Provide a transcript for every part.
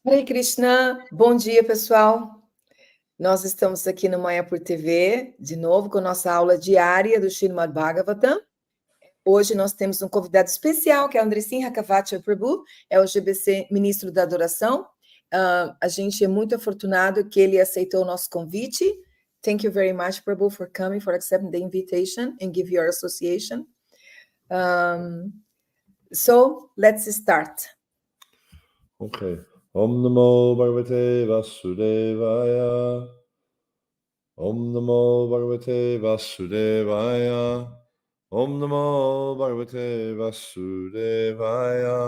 Hare Krsna, bom dia pessoal. Nós estamos aqui no Mayapur TV, de novo com nossa aula diária do Srimad Bhagavatam. Hoje nós temos um convidado especial, que é o Nrsimha Kavacha Prabhu, é o GBC Ministro da Adoração. A gente é muito afortunado que ele aceitou o nosso convite. Thank you very much, Prabhu, for coming, for accepting the invitation and give your association. So, let's start. Okay. Om Namo Bhagavate Vasudevaya. Om Namo Bhagavate Vasudevaya. Om Namo Bhagavate Vasudevaya.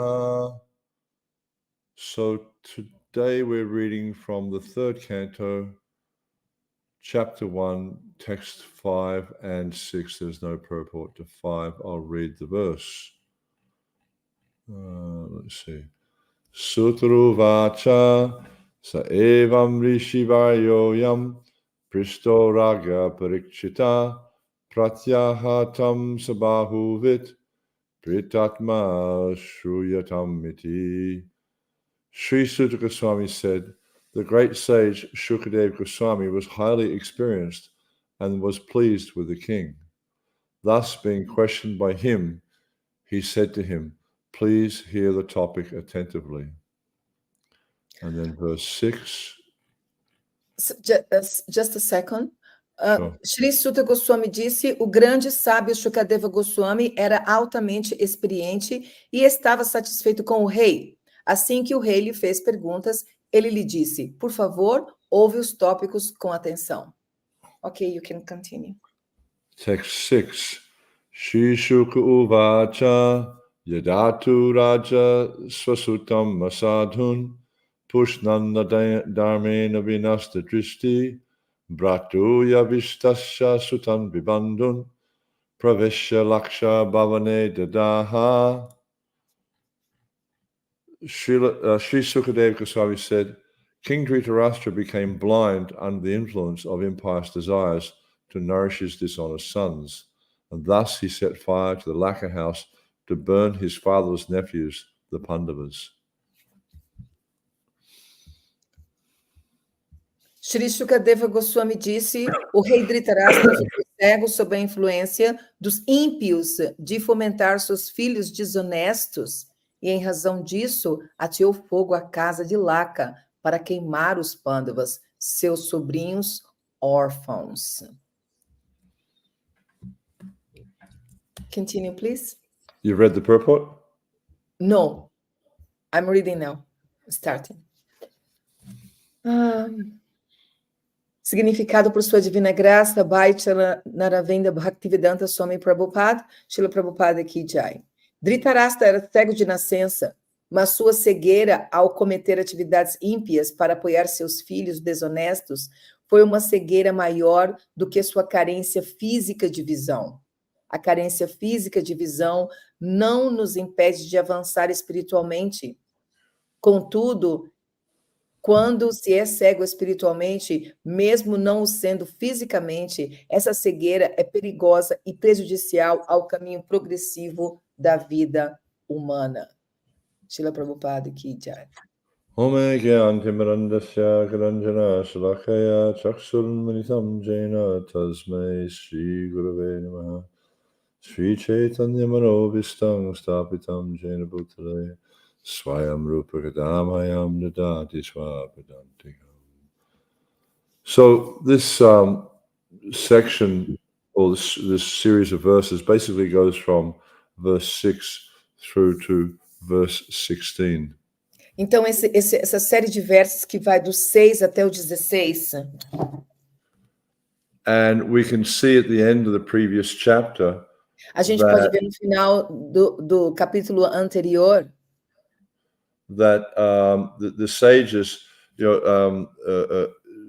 So today we're reading from the third canto, chapter 1, text 5 and 6. There's no purport to 5. I'll read the verse. Let's see. Sutruvacha sa evam rishivayoyam pristo raga parikshita pratyahatam sabahuvit pritatma shruyatam iti. Sri Sutta Goswami said, the great sage Shukadev Goswami was highly experienced and was pleased with the king. Thus, being questioned by him, he said to him, please hear the topic attentively. And then verse 6. Just a second. Sure. Sri Sutta Goswami disse, o grande sábio Shukadeva Goswami era altamente experiente e estava satisfeito com o rei. Assim que o rei lhe fez perguntas, ele lhe disse, por favor, ouve os tópicos com atenção. Okay, you can continue. Text 6. Shri Shuka Uvacha Yadatu Raja Swasutam Masadhun Pushnanda Dharmena Vinasta Dristi Bratu Yavistasya Sutan Vibandun Praveshya Laksha Bhavane Dadaha. Sri Sukadeva Goswami said, King Dhritarashtra became blind under the influence of impious desires to nourish his dishonest sons, and thus he set fire to the lacquer house to burn his father's nephews, the Pandavas. Shri Shukadeva Goswami disse, o rei Dhritarashtra ficou cego sob a influência dos ímpios de fomentar seus filhos desonestos, e em razão disso ateou fogo à casa de Laka para queimar os Pandavas, seus sobrinhos órfãos. Continue, please. You read the purport? No, I'm reading now. Starting. Significado por sua divina graça, Bhaichala Naravenda Bhaktivedanta Swami Prabhupada, Srila Prabhupada Ki Jai. Dhritarashtra era cego de nascença, mas sua cegueira ao cometer atividades ímpias para apoiar seus filhos desonestos foi uma cegueira maior do que sua carência física de visão. A carência física de visão não nos impede de avançar espiritualmente. Contudo, quando se é cego espiritualmente, mesmo não o sendo fisicamente, essa cegueira é perigosa e prejudicial ao caminho progressivo da vida humana. Srila Prabhupada Ki Jai. Ome Gyan Timarandasya Karanjana Shalakaya Chaksurmanitam Jaina Tasmai Shri Gurave Namaha Shri Chaitanya Manobhistam Stapitam Jaina Bhutale Swayam Rupa Kadamayam Dadati Swapadantikam. So this section, or this series of verses, basically goes from verse 6 through to verse 16. Então, essa série de versos que vai do 6 até o 16. And we can see at the end of the previous chapter a gente pode ver no final do capítulo anterior that the sages,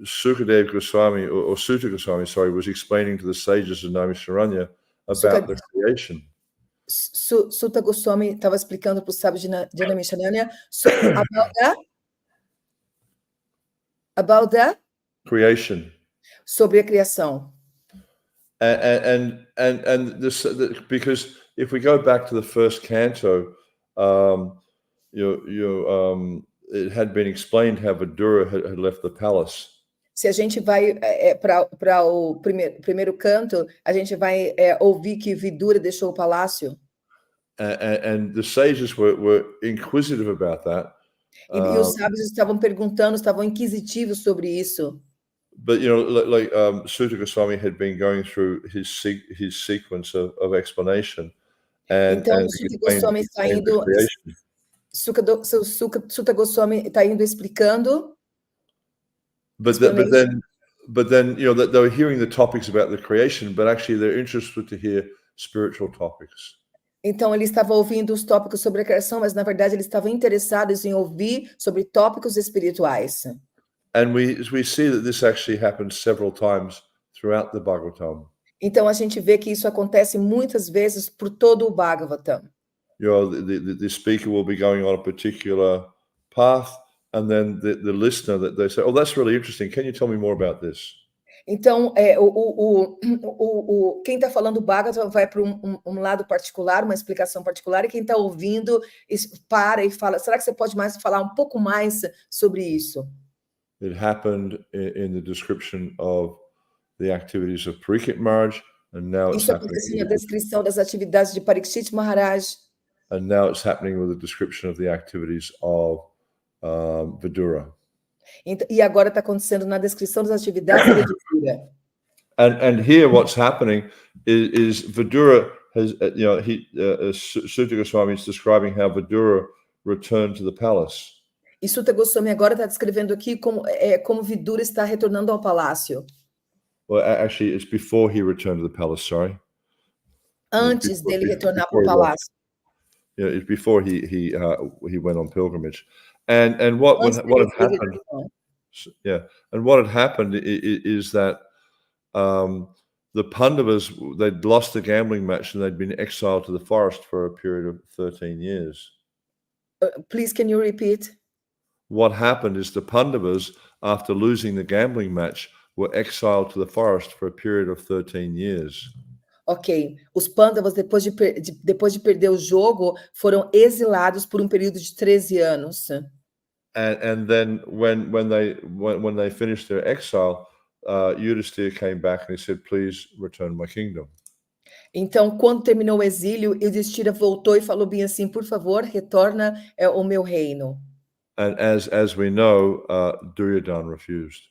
Sukadeva Goswami, or Sutta Goswami, sorry, was explaining to the sages of Nrsimha about the creation. Sutta Goswami estava explicando para os sábios de Nrsimha about the creation. Sobre a criação. And this, because if we go back to the first canto, it had been explained how Vidura had left the palace. Se a gente vai para o primeiro canto, a gente vai ouvir que Vidura deixou o palácio. And the sages were inquisitive about that. E os sábios estavam perguntando, estavam inquisitivos sobre isso. But like Sutta Goswami had been going through his sequence of explanation, Então, and Sutta Goswami está indo, Sutta Goswami está indo explicando. But then they were hearing the topics about the creation, but actually they're interested to hear spiritual topics. Então, ele estava ouvindo os tópicos sobre a criação, mas na verdade eles estavam interessados em ouvir sobre tópicos espirituais. And we see that this actually happens several times throughout the Bhagavatam. Então a gente vê que isso acontece muitas vezes por todo o Bhagavatam. The speaker will be going on a particular path, and then the listener, that they say, "Oh, that's really interesting. Can you tell me more about this?" Então, quem está falando o Bhagavatam vai para um lado particular, uma explicação particular, e quem está ouvindo para e fala, será que você pode falar um pouco mais sobre isso? It happened in the description of the activities of Parikshit Maharaj, and now it's Isso happening. aconteceu na descrição das atividades de Parikshit Maharaj. And now it's happening with the description of the activities of Vidura. E agora está acontecendo na descrição das atividades de Vidura. And here what's happening is Vidura has, Sutta Goswami is describing how Vidura returned to the palace. E Sutta Goswami agora está descrevendo aqui como Vidura está retornando ao palácio. Well, actually, it's before he returned to the palace, sorry. Antes dele retornar para o palácio. Yeah, it's before he went on pilgrimage. And what had happened? Yeah, and what had happened is that the Pandavas, they'd lost the gambling match and they'd been exiled to the forest for a period of 13 years. Please, can you repeat? What happened is the Pandavas, after losing the gambling match, were exiled to the forest for a period of 13 years. Ok, os Pandavas, depois de perder o jogo, foram exilados por período de 13 anos. And then when they finished their exile, Yudhisthira came back and he said, "Please return my kingdom." Então, quando terminou o exílio, Yudhisthira voltou e falou bem assim, por favor, retorna o meu reino. And as we know, Duryodhana refused.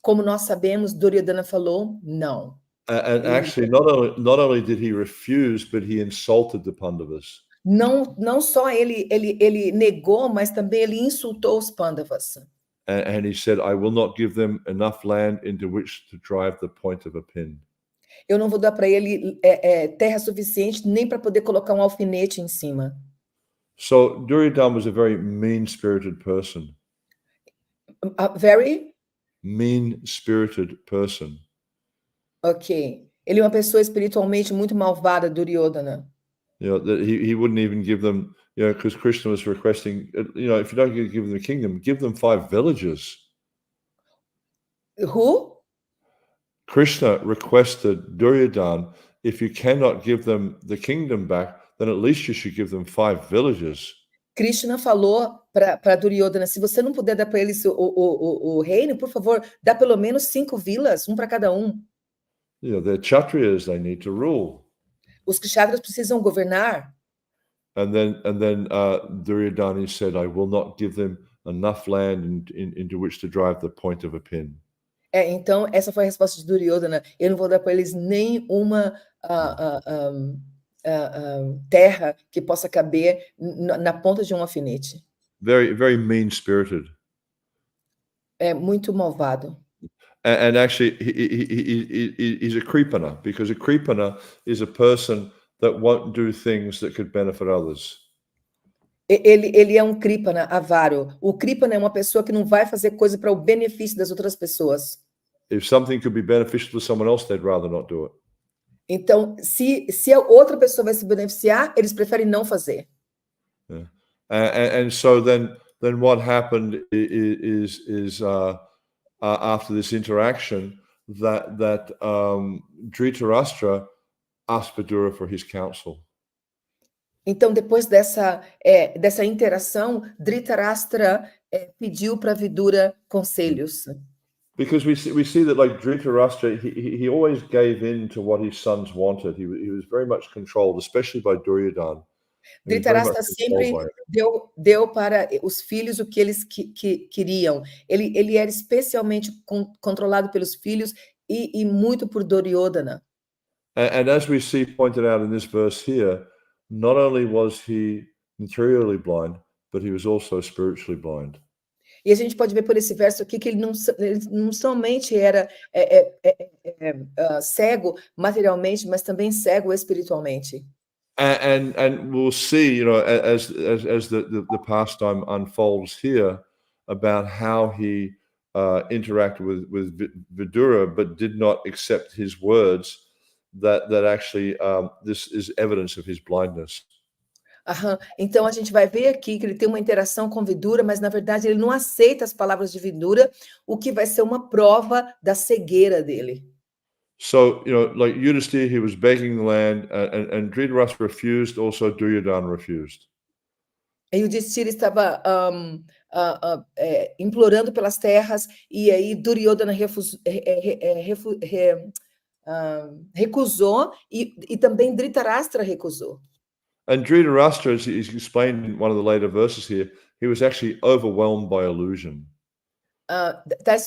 Como nós sabemos, Duryodhana falou não. And actually, not only did he refuse, but he insulted the Pandavas. Não só ele negou, mas também ele insultou os Pandavas. And he said, "I will not give them enough land into which to drive the point of a pin." Eu não vou dar para ele terra suficiente nem para poder colocar um alfinete em cima. So Duryodhana was a very mean-spirited person. A very mean-spirited person. Ok. Ele é uma pessoa espiritualmente muito malvada, Duryodhana. That he wouldn't even give them, because Krishna was requesting, if you don't give them the kingdom, give them 5 villages. Who? Krishna requested Duryodhana, if you cannot give them the kingdom back, then at least you should give them 5 villages. Krishna falou para Duryodhana, se você não puder dar para eles o reino, por favor, dá pelo menos 5 vilas, para cada um. They're Kshatriyas, they need to rule. Os kshatriyas precisam governar. And then Duryodhana said, "I will not give them enough land into which to drive the point of a pin." Então, essa foi a resposta de Duryodhana. Eu não vou dar para eles nem uma terra que possa caber na ponta de um alfinete. Very, very mean-spirited. É muito malvado. And actually, he's a kripana, because a kripana is a person that won't do things that could benefit others. Ele é um kripana, avaro. O kripana é uma pessoa que não vai fazer coisa para o benefício das outras pessoas. If something could be beneficial to someone else, they'd rather not do it. Então, se a outra pessoa vai se beneficiar, eles preferem não fazer. Yeah. And so then what happened is after this interaction, that Dhritarashtra asked Vidura for his counsel. Então, depois dessa interação, Dhritarashtra pediu para Vidura conselhos. Because we see that like Dhritarashtra, he always gave in to what his sons wanted. He was very much controlled, especially by Duryodhana. He was very much Dhritarashtra controlled by sempre him. deu para os filhos o que eles queriam. Ele era especialmente controlado pelos filhos e muito por Duryodhana. And as we see pointed out in this verse here, not only was he materially blind, but he was also spiritually blind. E a gente pode ver por esse verso aqui que ele não somente era cego materialmente, mas também cego espiritualmente. And we'll see, you know, as the pastime unfolds here, about how he interacted with Vidura, but did not accept his words. That actually this is evidence of his blindness. Então a gente vai ver aqui que ele tem uma interação com Vidura, mas na verdade ele não aceita as palavras de Vidura, o que vai ser uma prova da cegueira dele. So, you know, like Yudhisthira, he was begging the land, and Dhritarashtra refused, also Duryodhana refused. E o Yudhishthira estava implorando pelas terras, e aí Duryodhana recusou, e também Dhritarashtra recusou. And Dhritarashtra, as he's explained in one of the later verses here, he was actually overwhelmed by illusion.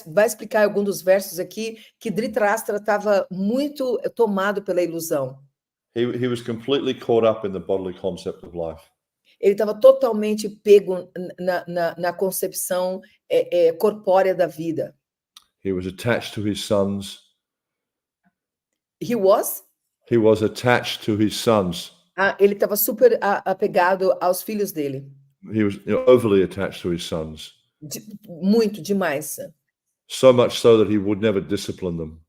Vai explicar algum dos versos aqui que Dhritarashtra estava muito tomado pela ilusão. He was completely caught up in the bodily concept of life. Ele estava totalmente pego na concepção corpórea da vida. He was attached to his sons. He was? He was attached to his sons. Ele estava super apegado aos filhos dele. He was, you know, overly attached to his sons. Muito demais. So much so that he would never discipline them.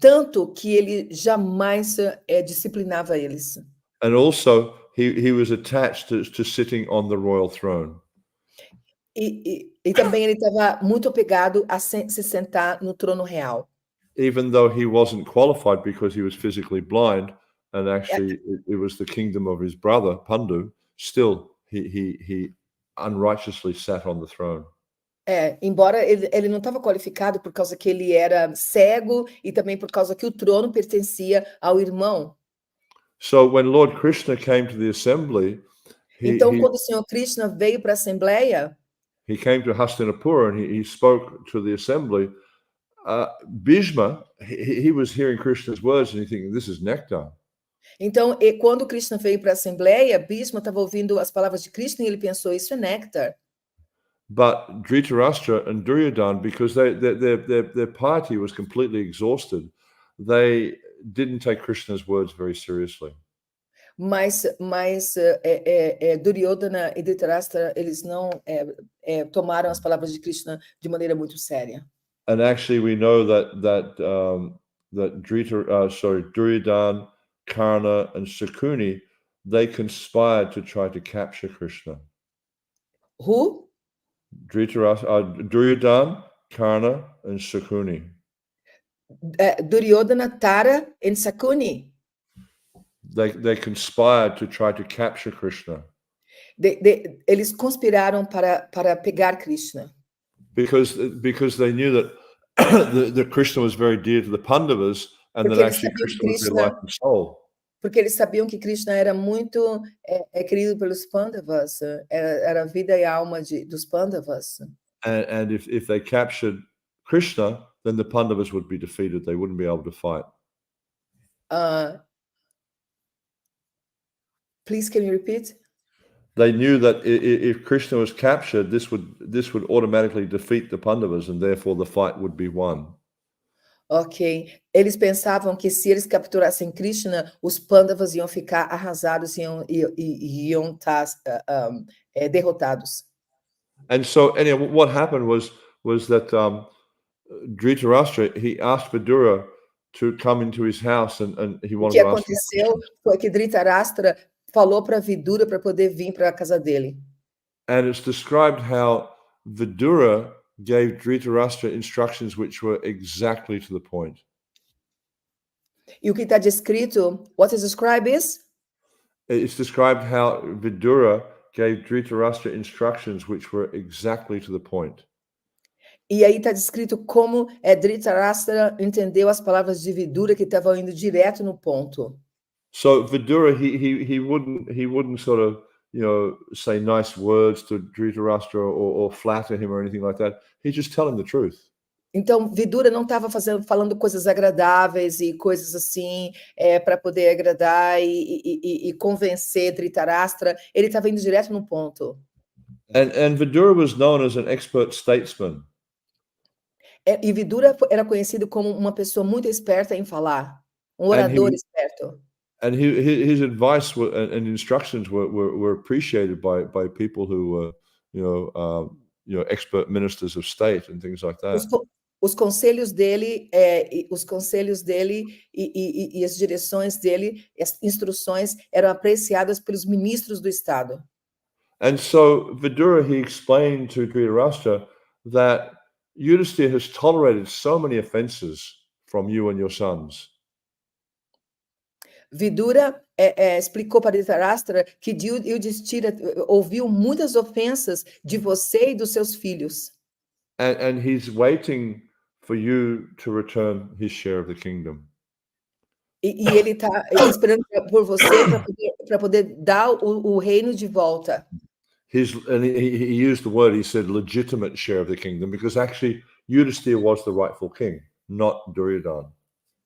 Tanto que ele jamais disciplinava eles. And also, he was attached to sitting on the royal throne. E também ele estava muito apegado a se sentar no trono real. Even though he wasn't qualified because he was physically blind, and actually it was the kingdom of his brother Pandu, still he unrighteously sat on the throne. Embora ele não estava qualificado por causa que ele era cego e também por causa que o trono pertencia ao irmão. So when Lord Krishna came to the assembly, então quando o Senhor Krishna veio para a assembleia, he came to Hastinapura and he spoke to the assembly. Bhishma, he was hearing Krishna's words and he thinking, this is nectar. Então, quando Krishna veio para a assembleia, Bhishma estava ouvindo as palavras de Krishna e ele pensou, isso é néctar. But Dhritarashtra and Duryodhana, because their piety was completely exhausted, they didn't take Krishna's words very seriously. Mas Duryodhana e Dhritarashtra, eles não tomaram as palavras de Krishna de maneira muito séria. And actually, we know that Duryodhana, Karna, and Shakuni, they conspired to try to capture Krishna. Who? Duryodhana, Karna, and Shakuni. Duryodhana, Tara, and Shakuni. They conspired to try to capture Krishna. Eles conspiraram para pegar Krishna. Because they knew that the Krishna was very dear to the Pandavas, and that actually Krishna was their life and soul. Porque eles sabiam que Krishna era muito querido pelos Pandavas, era a vida e a alma dos Pandavas. And if they captured Krishna, then the Pandavas would be defeated. They wouldn't be able to fight. Please, can you repeat? They knew that if Krishna was captured, this would automatically defeat the Pandavas, and therefore the fight would be won. Ok. Eles pensavam que se eles capturassem Krishna, os Pandavas iam ficar arrasados e iam estar derrotados. And so, anyway, what happened was that Dhritarashtra, he asked Vidura to come into his house, and he wanted to ask. O que aconteceu foi que Dhritarashtra falou para Vidura para poder vir para a casa dele. And it's described how Vidura gave Dhritarashtra instructions which were exactly to the point. E o que está descrito, what is described is? it's described how Vidura gave Dhritarashtra instructions which were exactly to the point. E aí está descrito como Dhritarashtra entendeu as palavras de Vidura que estavam indo direto no ponto. So Vidura, he wouldn't sort of, say nice words to Dhritarashtra or flatter him or anything like that. He'd just tell him the truth. Então, Vidura não estava falando coisas agradáveis e coisas assim para poder agradar e convencer Dhritarashtra. Ele estava indo direto no ponto. And Vidura was known as an expert statesman. E Vidura era conhecido como uma pessoa muito esperta em falar, um orador esperto. And his advice and instructions were appreciated by people who were, expert ministers of state and things like that. Os conselhos dele e as direções dele, as instruções eram apreciadas pelos ministros do Estado. And so Vidura, he explained to Dhritarashtra that Yudhisthira has tolerated so many offenses from you and your sons. Vidura explicou para Dhritarashtra que Yudhisthira ouviu muitas ofensas de você e dos seus filhos. And he's waiting for you to return his share of the kingdom. E ele está esperando por você para poder dar o reino de volta. And he used the word, he said, legitimate share of the kingdom, because actually Yudhisthira was the rightful king, not Duryodhana.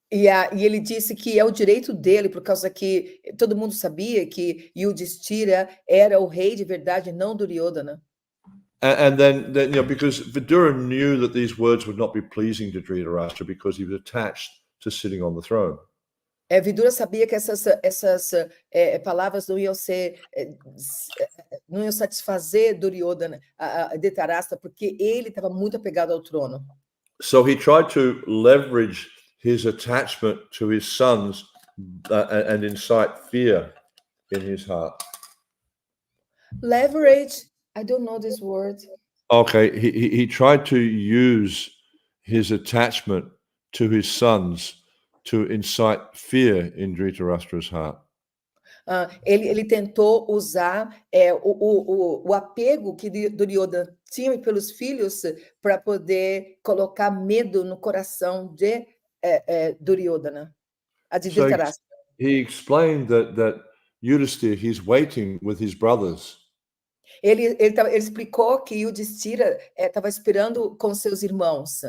E ele disse que é o direito dele, por causa que todo mundo sabia que Yudhisthira era o rei de verdade, não Duryodhana. And then because Vidura knew that these words would not be pleasing to Dhritarashtra because he was attached to sitting on the throne. Vidura sabia que essas palavras não iam satisfazer Duryodhana, Dhritarashtra, porque ele estava muito apegado ao trono. So he tried to leverage his attachment to his sons and incite fear in his heart. Leverage, I don't know this word. Okay, he tried to use his attachment to his sons to incite fear in Dhritarashtra's heart. Ele tentou usar o apego que Duryodhana tinha pelos filhos para poder colocar medo no coração de Duryodhana, de Dhritarashtra. He explained that Yudhisthira, he's waiting with his brothers. Ele explicou que Yudhisthira estava esperando com seus irmãos.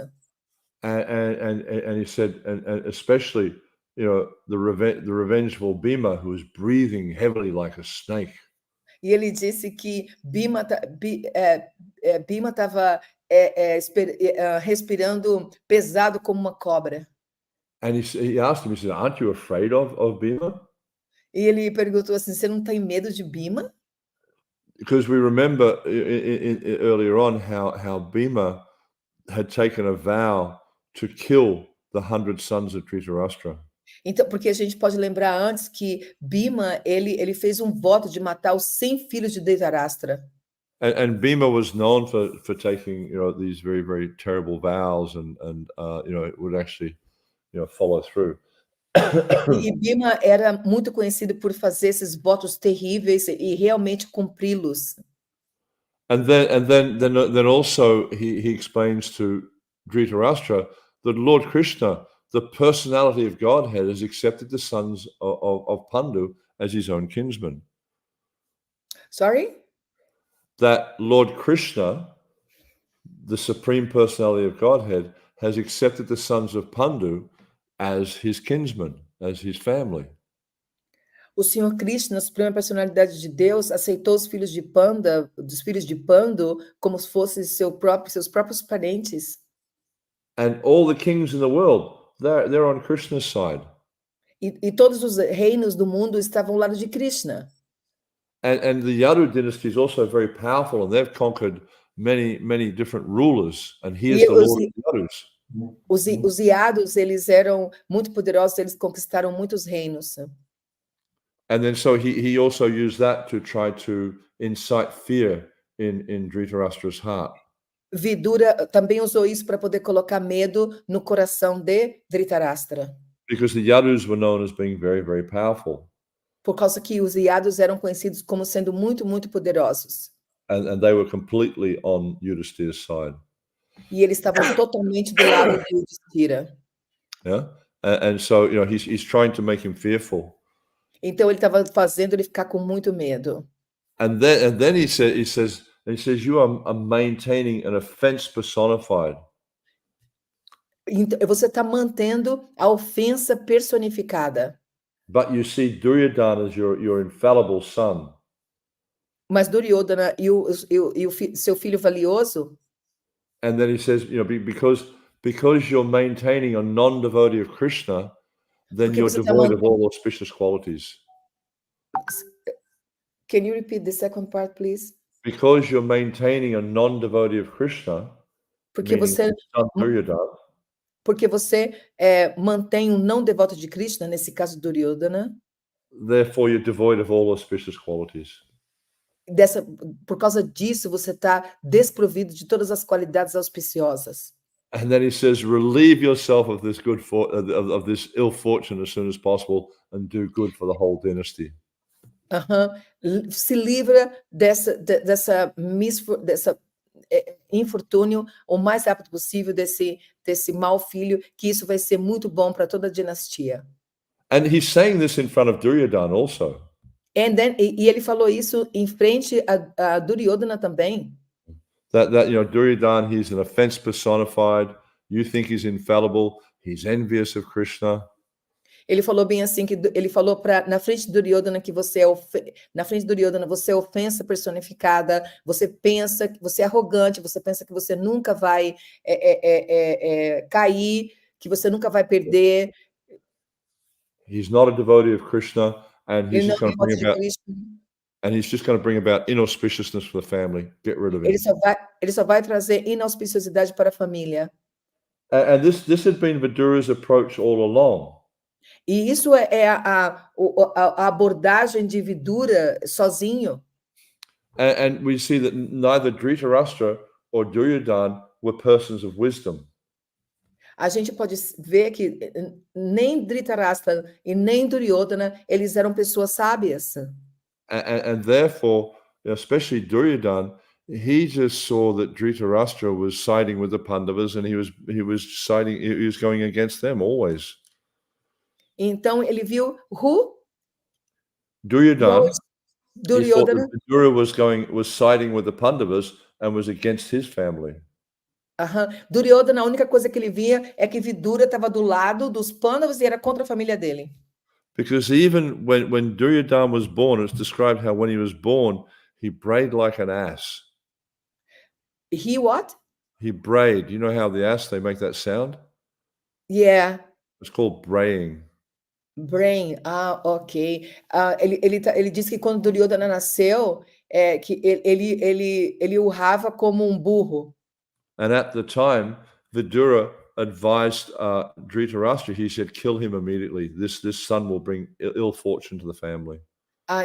And he said, and especially, the revengeful Bhima, who was breathing heavily like a snake. E ele disse que Bhima estava respirando pesado como uma cobra. And he asked him, he said, "Aren't you afraid of Bhima?" E ele perguntou assim, você não tem medo de Bhima? Because we remember earlier on how Bhima had taken a vow to kill the 100 sons of Dhritarashtra. Então, porque a gente pode lembrar antes que Bhima, ele fez um voto de matar os 100 filhos de Dhritarashtra. And Bhima was known for taking, these very, very terrible vows and it would actually, follow through. E Bhima era muito conhecido por fazer esses votos terríveis e realmente cumpri-los. And then also he explains to Dhritarashtra that Lord Krishna, the personality of Godhead, has accepted the sons of Pandu as his own kinsmen. Sorry? That Lord Krishna, the supreme personality of Godhead, has accepted the sons of Pandu as his kinsmen, as his family. O Senhor Krishna, a suprema personalidade de Deus, aceitou os filhos de Panda, dos filhos de Pandu, como se fossem seus próprios parentes. And all the kings in the world, they're on Krishna's side. E todos os reinos do mundo estavam ao lado de Krishna. And the Yadu dynasty is also very powerful, and they've conquered many different rulers. And he is the Lord of the Yadus. Os Yados, eles eram muito poderosos, eles conquistaram muitos reinos. And then so he also used that to try to incite fear in Dhritarashtra's heart. Vidura também usou isso para poder colocar medo no coração de Dhritarashtra. Because the Yadus were known as being very, very powerful. por causa que os iliados eram conhecidos como sendo muito, muito poderosos. And they were completely on Yudhishthira's side. E eles estavam totalmente do lado de Yudhishthira. Yeah, and so he's trying to make him fearful. Então ele estava fazendo ele ficar com muito medo. And then he says you are maintaining an offense personified. Então, você está mantendo a ofensa personificada. But you see Duryodhana as your infallible son. Mas Duryodhana e seu filho valioso. And then he says, because you're maintaining a non-devotee of Krishna, then you're devoid of all auspicious qualities. Can you repeat the second part, please? Because you're maintaining a non-devotee of Krishna, porque você mantém um não devoto de Krishna, nesse caso Duryodhana. Therefore, you're devoid of all auspicious qualities. Por causa disso, você está desprovido de todas as qualidades auspiciosas. And then he says, relieve yourself of this of this ill fortune as soon as possible, and do good for the whole dynasty. Se livra dessa infortúnio o mais rápido possível, desse mau filho, que isso vai ser muito bom para toda a dinastia. And he's saying this in front of Duryodhana also. E ele falou isso em frente a Duryodhana também. That Duryodhana, he's an offense personified. You think he's infallible. He's envious of Krishna. Ele falou bem assim, que ele falou na frente de Duryodhana que você é ofensa personificada, você pensa que você é arrogante, você pensa que você nunca vai cair, que você nunca vai perder. He's not a devotee of Krishna, and he's just going to bring about inauspiciousness for the family. Get rid of him. Ele só vai trazer inauspiciosidade para a família. And this had been Vidura's approach all along. E isso é a abordagem de Vidura sozinho. And we see that neither Dhritarashtra or Duryodhana were persons of wisdom. A gente pode ver que nem Dhritarashtra e nem Duryodhana, eles eram pessoas sábias. And therefore, especially Duryodhana, he just saw that Dhritarashtra was siding with the Pandavas, and he was going against them always. Então ele viu Duryodhana. Duryodhana. Vidura was siding with the Pandavas and was against his family. Duryodhana, a única coisa que ele via é que Vidura estava do lado dos Pandavas e era contra a família dele. Because even when Duryodhana was born, it's described how when he was born, he brayed like an ass. He what? He brayed. You know how the ass, they make that sound? Yeah. It's called braying. Brain, ok. Ele disse que quando Duryodhana nasceu, que ele urrava como um burro. And at the time, Vidura advised Dhritarashtra. He said, "Kill him immediately. This son will bring ill fortune to the family."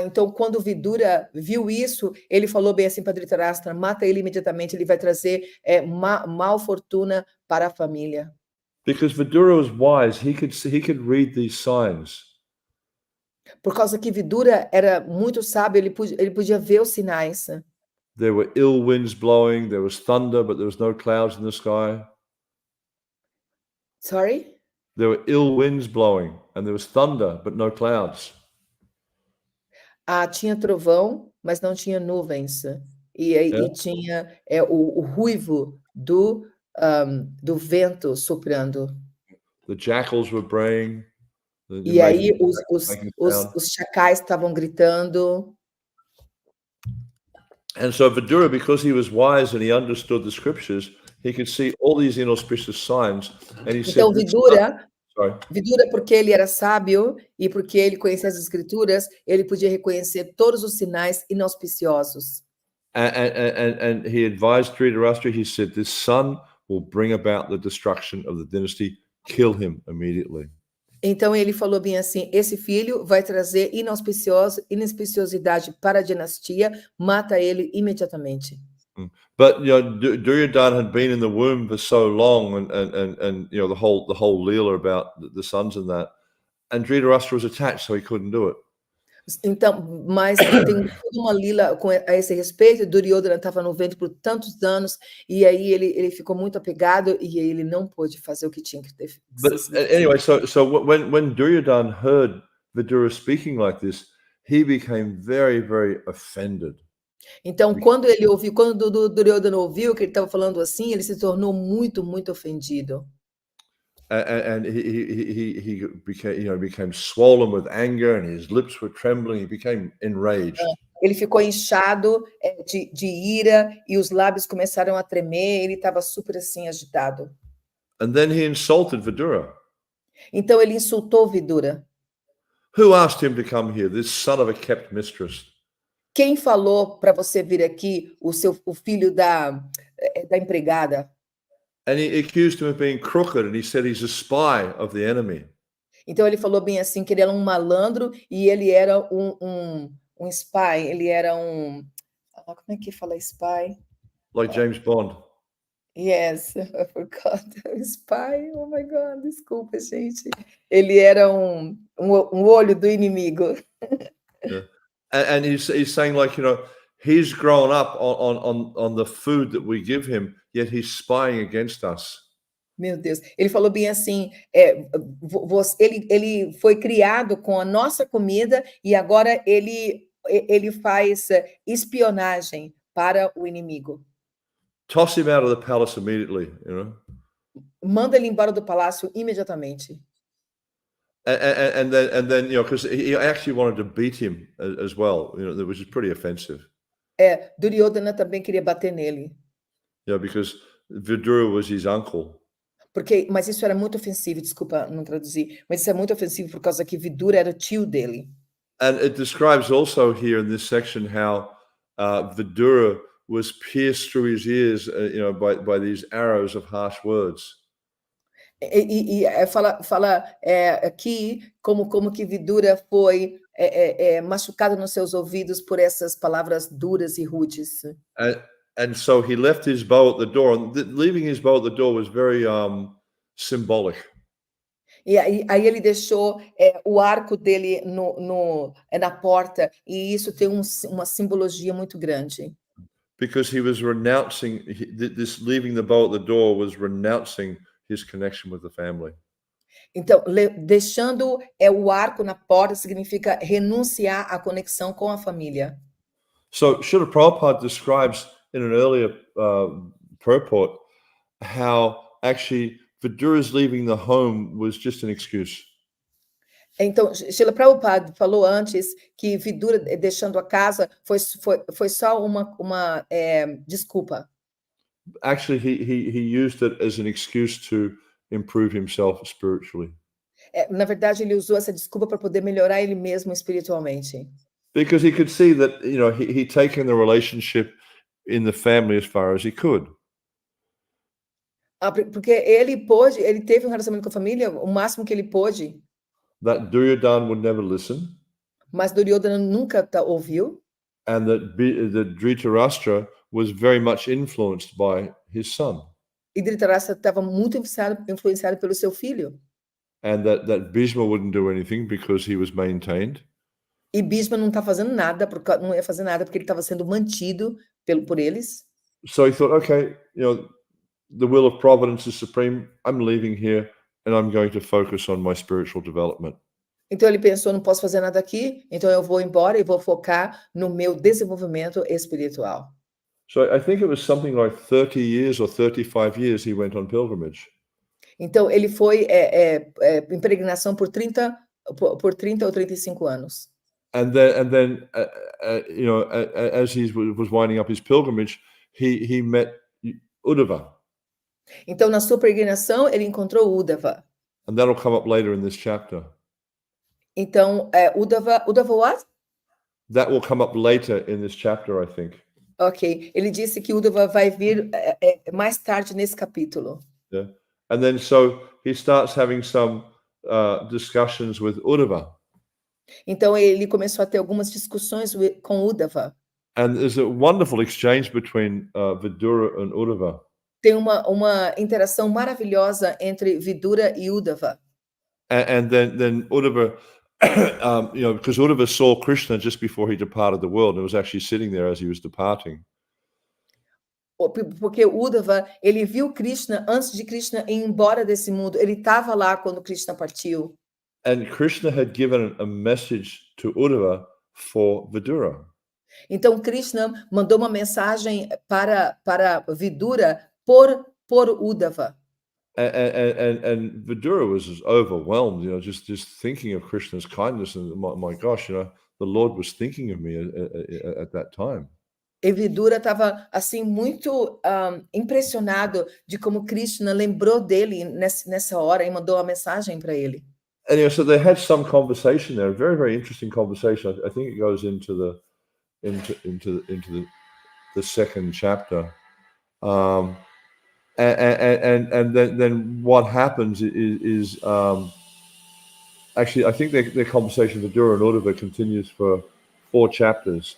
Então quando Vidura viu isso, ele falou bem assim para Dhritarashtra: mata ele imediatamente. Ele vai trazer mal fortuna para a família. Because Vidura was wise, he could read these signs. Por causa que Vidura era muito sábio, ele podia ver os sinais. There were ill winds blowing, there was thunder, but there was no clouds in the sky. Sorry? There were ill winds blowing, and there was thunder, but no clouds. Tinha trovão, mas não tinha nuvens. E tinha o ruivo do vento soprando. The jackals were braying. E aí os chacais estavam gritando. And so Vidura, because he was wise and he understood the scriptures, he could see all these inauspicious signs. And he então said, Vidura, porque ele era sábio e porque ele conhecia as escrituras, ele podia reconhecer todos os sinais inauspiciosos. And he advised Dhritarashtra, he said, this son will bring about the destruction of the dynasty. Kill him immediately. Então ele falou bem assim: esse filho vai trazer inauspiciosidade para a dinastia, mata ele imediatamente. But Duryodhana had been in the womb for so long, and the whole leela about the sons and that, and Dhritarashtra was attached, so he couldn't do it. Então, mas tem toda uma lila a esse respeito. Duryodhana estava no ventre por tantos anos, e aí ele ficou muito apegado, e aí ele não pôde fazer o que tinha que ter But sido feito. anyway, so when Duryodhana heard Vidura speaking like this, he became very, very offended. Então, quando Duryodhana ouviu que ele estava falando assim, ele se tornou muito, muito ofendido. And he became swollen with anger, and his lips were trembling. He became enraged. Ele ficou inchado de ira, e os lábios começaram a tremer. Ele estava super assim agitado. And then he insulted Vidura. Então ele insultou Vidura. Who asked him to come here? This son of a kept mistress. Quem falou para você vir aqui, o filho da empregada? And he accused him of being crooked, and he said he's a spy of the enemy. Então ele falou bem assim que ele era um malandro e ele era um spy. Ele era como é que fala spy? Like James Bond. Yes, I forgot. Spy, oh my God, desculpa, gente. Ele era um olho do inimigo. Yeah. And he's saying, like, he's grown up on the food that we give him, yet he's spying against us. Meu Deus, ele falou bem assim, ele foi criado com a nossa comida e agora ele faz espionagem para o inimigo. Toss him out of the palace immediately, Manda ele embora do palácio imediatamente. And then because he actually wanted to beat him as well, which is pretty offensive. Duryodhana também queria bater nele. Because Vidura was his uncle. Mas isso era muito ofensivo, desculpa não traduzir, mas isso é muito ofensivo por causa que Vidura era o tio dele. And it describes also here in this section how Vidura was pierced through his ears, by these arrows of harsh words. Fala aqui como que Vidura foi machucado nos seus ouvidos por essas palavras duras e rudes. And so he left his bow at the door, and leaving his bow at the door was very symbolic. E aí ele deixou o arco dele na porta, e isso tem uma simbologia muito grande. Because he was renouncing this, leaving the bow at the door was renouncing his connection with the family. Então, deixando o arco na porta significa renunciar à conexão com a família. So Srila Prabhupada describes in an earlier purport how actually Vidura's leaving the home was just an excuse. Então, Srila Prabhupada falou antes que Vidura deixando a casa foi só uma desculpa. Actually, he used it as an excuse to improve himself spiritually. Na verdade, ele usou essa desculpa para poder melhorar ele mesmo espiritualmente. Because he could see that, he'd taken the relationship in the family as far as he could. Porque ele teve um relacionamento com a família o máximo que ele pôde. That Duryodhana would never listen. Mas Duryodhana nunca ouviu. And that Dhritarashtra was very much influenced by his son. E Dhritarashtra estava muito influenciado pelo seu filho. And that Bhishma wouldn't do anything because he was maintained. E Bhishma não ia fazer nada porque ele estava sendo mantido por eles. So he thought, okay, the will of providence is supreme. I'm leaving here and I'm going to focus on my spiritual development. Então ele pensou, não posso fazer nada aqui, então eu vou embora e vou focar no meu desenvolvimento espiritual. So I think it was something like 30 years or 35 years he went on pilgrimage. Então ele foi em peregrinação por 30 ou 35 anos. And then as he was winding up his pilgrimage, he met Uddhava. Então na sua peregrinação ele encontrou Uddhava. And that'll come up later in this chapter. Então Uddhava what? That will come up later in this chapter, I think. Ok, ele disse que Uddhava vai vir mais tarde nesse capítulo. Yeah. And then so he starts having some discussions with Uddhava. Então ele começou a ter algumas discussões com Uddhava. And there's a wonderful exchange between Vidura and Uddhava. Tem uma interação maravilhosa entre Vidura e Uddhava. And then Uddhava Because Uddhava saw Krishna just before he departed the world, and was actually sitting there as he was departing. Porque Uddhava, ele viu Krishna antes de Krishna ir embora desse mundo. Ele estava lá quando Krishna partiu. And Krishna had given a message to Uddhava for Vidura. Então Krishna mandou uma mensagem para Vidura por Uddhava. And Vidura was overwhelmed, just thinking of Krishna's kindness, and my gosh, the Lord was thinking of me at that time. E Vidura estava assim muito impressionado de como Krishna lembrou dele nessa hora e mandou uma mensagem para ele. And so they had some conversation there, a very, very interesting conversation. I think it goes into the second chapter. And then what happens is actually, I think their conversation with Vidura and Uddhava continues for 4 chapters,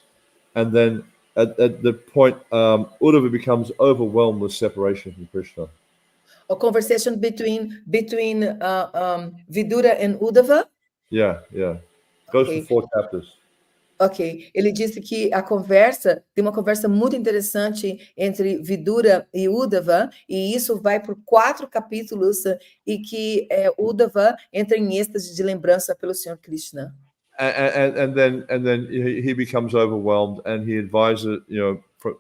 and then at the point Uddhava becomes overwhelmed with separation from Krishna. A conversation between Vidura and Uddhava. Yeah. Goes Okay. for 4 chapters. Ok, ele disse que tem uma conversa muito interessante entre Vidura e Uddhava, e isso vai por 4 capítulos, e que Uddhava entra em êxtase de lembrança pelo Senhor Krishna. And then he becomes overwhelmed, and he advises,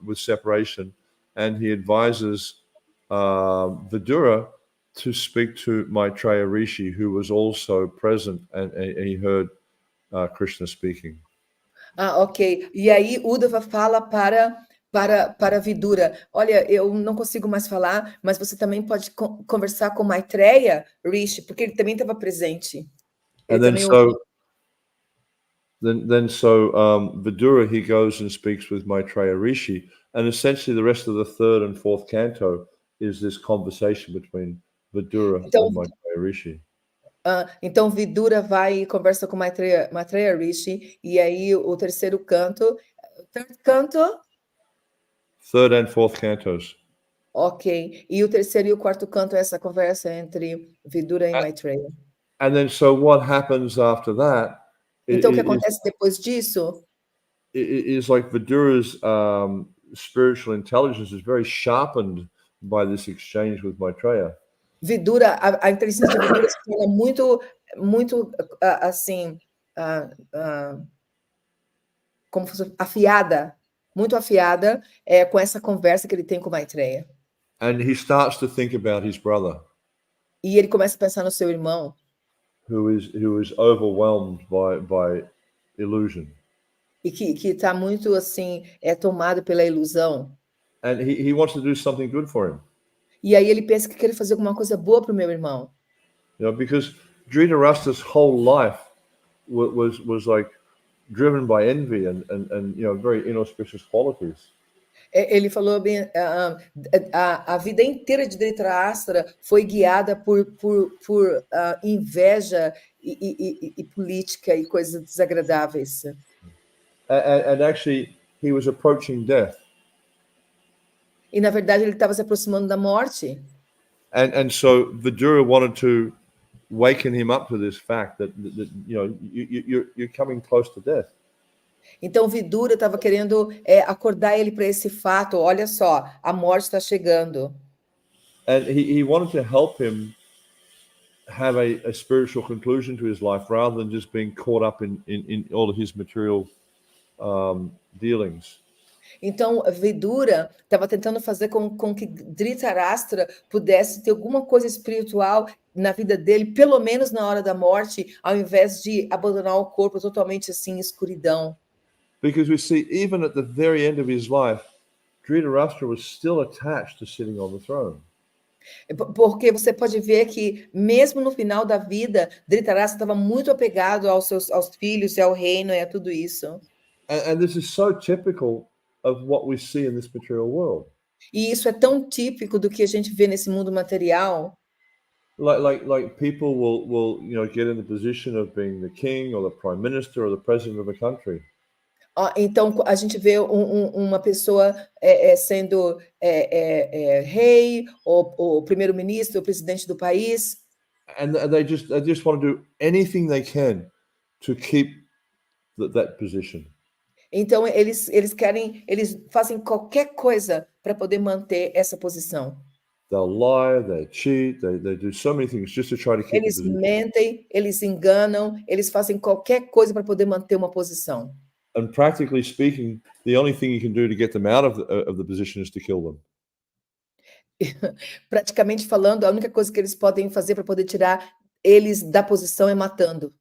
with separation, and he advises Vidura to speak to Maitreya Rishi, who was also present, and he heard Krishna speaking. Ok. E aí Uddhava fala para Vidura, olha, eu não consigo mais falar, mas você também pode conversar com Maitreya Rishi, porque ele também estava presente. And then Vidura, he goes and speaks with Maitreya Rishi, and essentially the rest of the 3rd and 4th canto is this conversation between Vidura and Maitreya Rishi. Então Vidura vai e conversa com Maitreya Rishi, e aí o terceiro canto, Third and 4th cantos. Ok, e o terceiro e o quarto canto é essa conversa entre Vidura e Maitreya. And then so what happens after that? Então o que acontece depois disso? Is like Vidura's spiritual intelligence is very sharpened by this exchange with Maitreya. Vidura, a inteligência de Vidura se torna muito assim, como fosse afiada, muito afiada com essa conversa que ele tem com Maitreya. And he starts to think about his brother. E ele começa a pensar no seu irmão. Who is overwhelmed by illusion. E que está muito assim, tomado pela ilusão. And he wants to do something good for him. E aí ele pensa que quer fazer alguma coisa boa para o meu irmão. Because Dhritarashtra's whole life was like driven by envy and very inauspicious qualities. Ele falou bem, a vida inteira de Dhritarashtra foi guiada por inveja e política e coisas desagradáveis. And actually, he was approaching death. E na verdade ele estava se aproximando da morte. And so Vidura wanted to waken him up to this fact that you're coming close to death. Então Vidura estava querendo acordar ele para esse fato. Olha só, a morte está chegando. And he wanted to help him have a spiritual conclusion to his life, rather than just being caught up in all of his material dealings. Então Vidura estava tentando fazer com que Dhritarashtra pudesse ter alguma coisa espiritual na vida dele, pelo menos na hora da morte, ao invés de abandonar o corpo totalmente assim em escuridão. Because we see, even at the very end of his life, Dhritarashtra was still attached to sitting on the throne. Porque você pode ver que, mesmo no final da vida, Dhritarashtra estava muito apegado aos filhos e ao reino e a tudo isso. And this is so typical of what we see in this material world. E isso é tão típico do que a gente vê nesse mundo material. Like people will get in the position of being the king or the prime minister or the president of a country. Então a gente vê uma pessoa sendo rei ou primeiro-ministro, ou presidente do país. And they just want to do anything they can to keep that position. Então eles fazem qualquer coisa para poder manter essa posição. They'll lie, they cheat, they do so many things just to try to keep the Eles position. mentem, eles enganam, eles fazem qualquer coisa para poder manter uma posição. And practically speaking, the only thing you can do to get them out of the position is to kill them. Praticamente falando, a única coisa que eles podem fazer para poder tirar eles da posição é matando.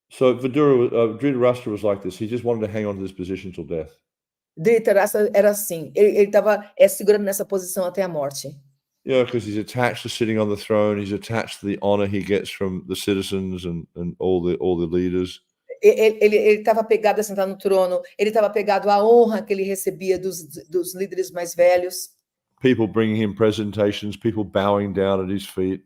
So Dhritarashtra was like this. He just wanted to hang on to this position till death. Dhritarashtra era assim, ele estava segurando nessa posição até a morte. Yeah, because he's attached to sitting on the throne. He's attached to the honor he gets from the citizens and all the leaders. Ele estava pegado a sentar no trono. Ele estava pegado à honra que ele recebia dos líderes mais velhos. People bringing him presentations, people bowing down at his feet.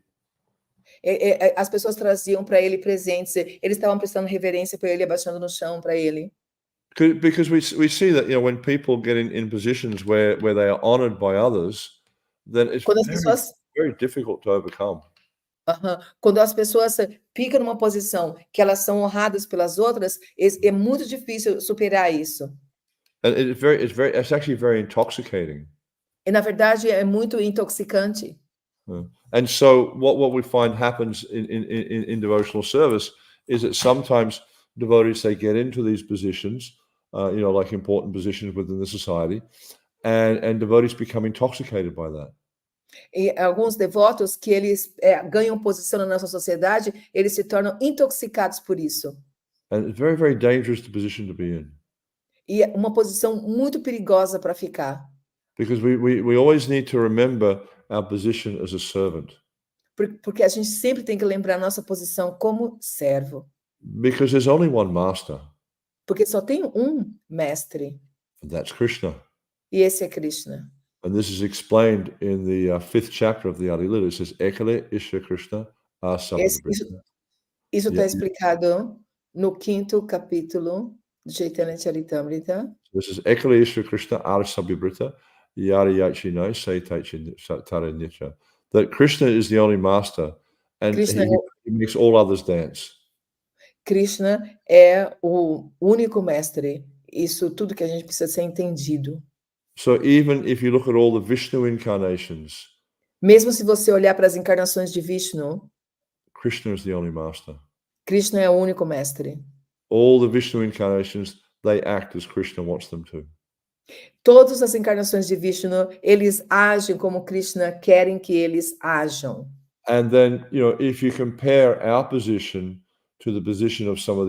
As pessoas traziam para ele presentes. Eles estavam prestando reverência para ele, abaixando no chão para ele. Because we see that, when people get in positions where they are honored by others, then it's very difficult to overcome. Quando as pessoas ficam numa posição que elas são honradas pelas outras, é muito difícil superar isso. And it's actually very intoxicating. E na verdade é muito intoxicante. And so what we find happens in devotional service is that sometimes devotees, they get into these positions, like important positions within the society, and devotees become intoxicated by that. E alguns devotos que eles ganham posição na nossa sociedade, eles se tornam intoxicados por isso. And it's very, very dangerous position to be in. E é uma posição muito perigosa para ficar. Because we always need to remember our position as a servant. Porque a gente sempre tem que lembrar nossa posição como servo. Because there's only one master. Porque só tem um mestre. And that's Krishna. E esse é Krishna. And this is explained in the 5th chapter of the Adi Lila. It says, Ekale Isha Krishna Asababrita. Isso está explicado no 5º capítulo de Chaitanya Charitamrita. This is Ekale Isha Krishna Asababrita. Yari Yachi no Say Tara Nitya. That Krishna is the only master, and he makes all others dance. Krishna é o único mestre. Isso tudo que a gente precisa ser entendido. So even if you look at all the Vishnu incarnations, mesmo se você olhar para as encarnações de Vishnu, Krishna is the only master. Krishna é o único mestre. All the Vishnu incarnations, they act as Krishna wants them to. Todas as encarnações de Vishnu, eles agem como Krishna querem que eles ajam. And then, if you compare our position to the position of some of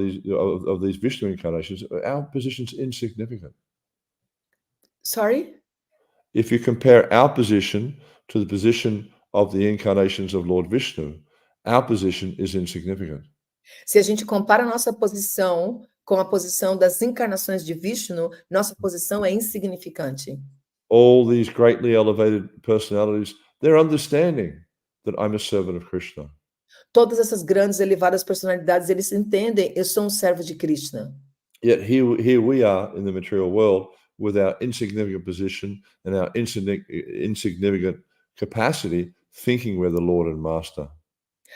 these Vishnu incarnations, our position's insignificant. Sorry? If you compare our position to the position of the incarnations of Lord Vishnu, our position is insignificant. Se a gente compara a nossa posição com a posição das encarnações de Vishnu, nossa posição é insignificante. All these greatly elevated personalities, they're understanding that I'm a servant of Krishna. Todas essas grandes elevadas personalidades, eles entendem, eu sou um servo de Krishna. Yet here we are in the material world with our insignificant position and our insignificant capacity, thinking we're the Lord and Master.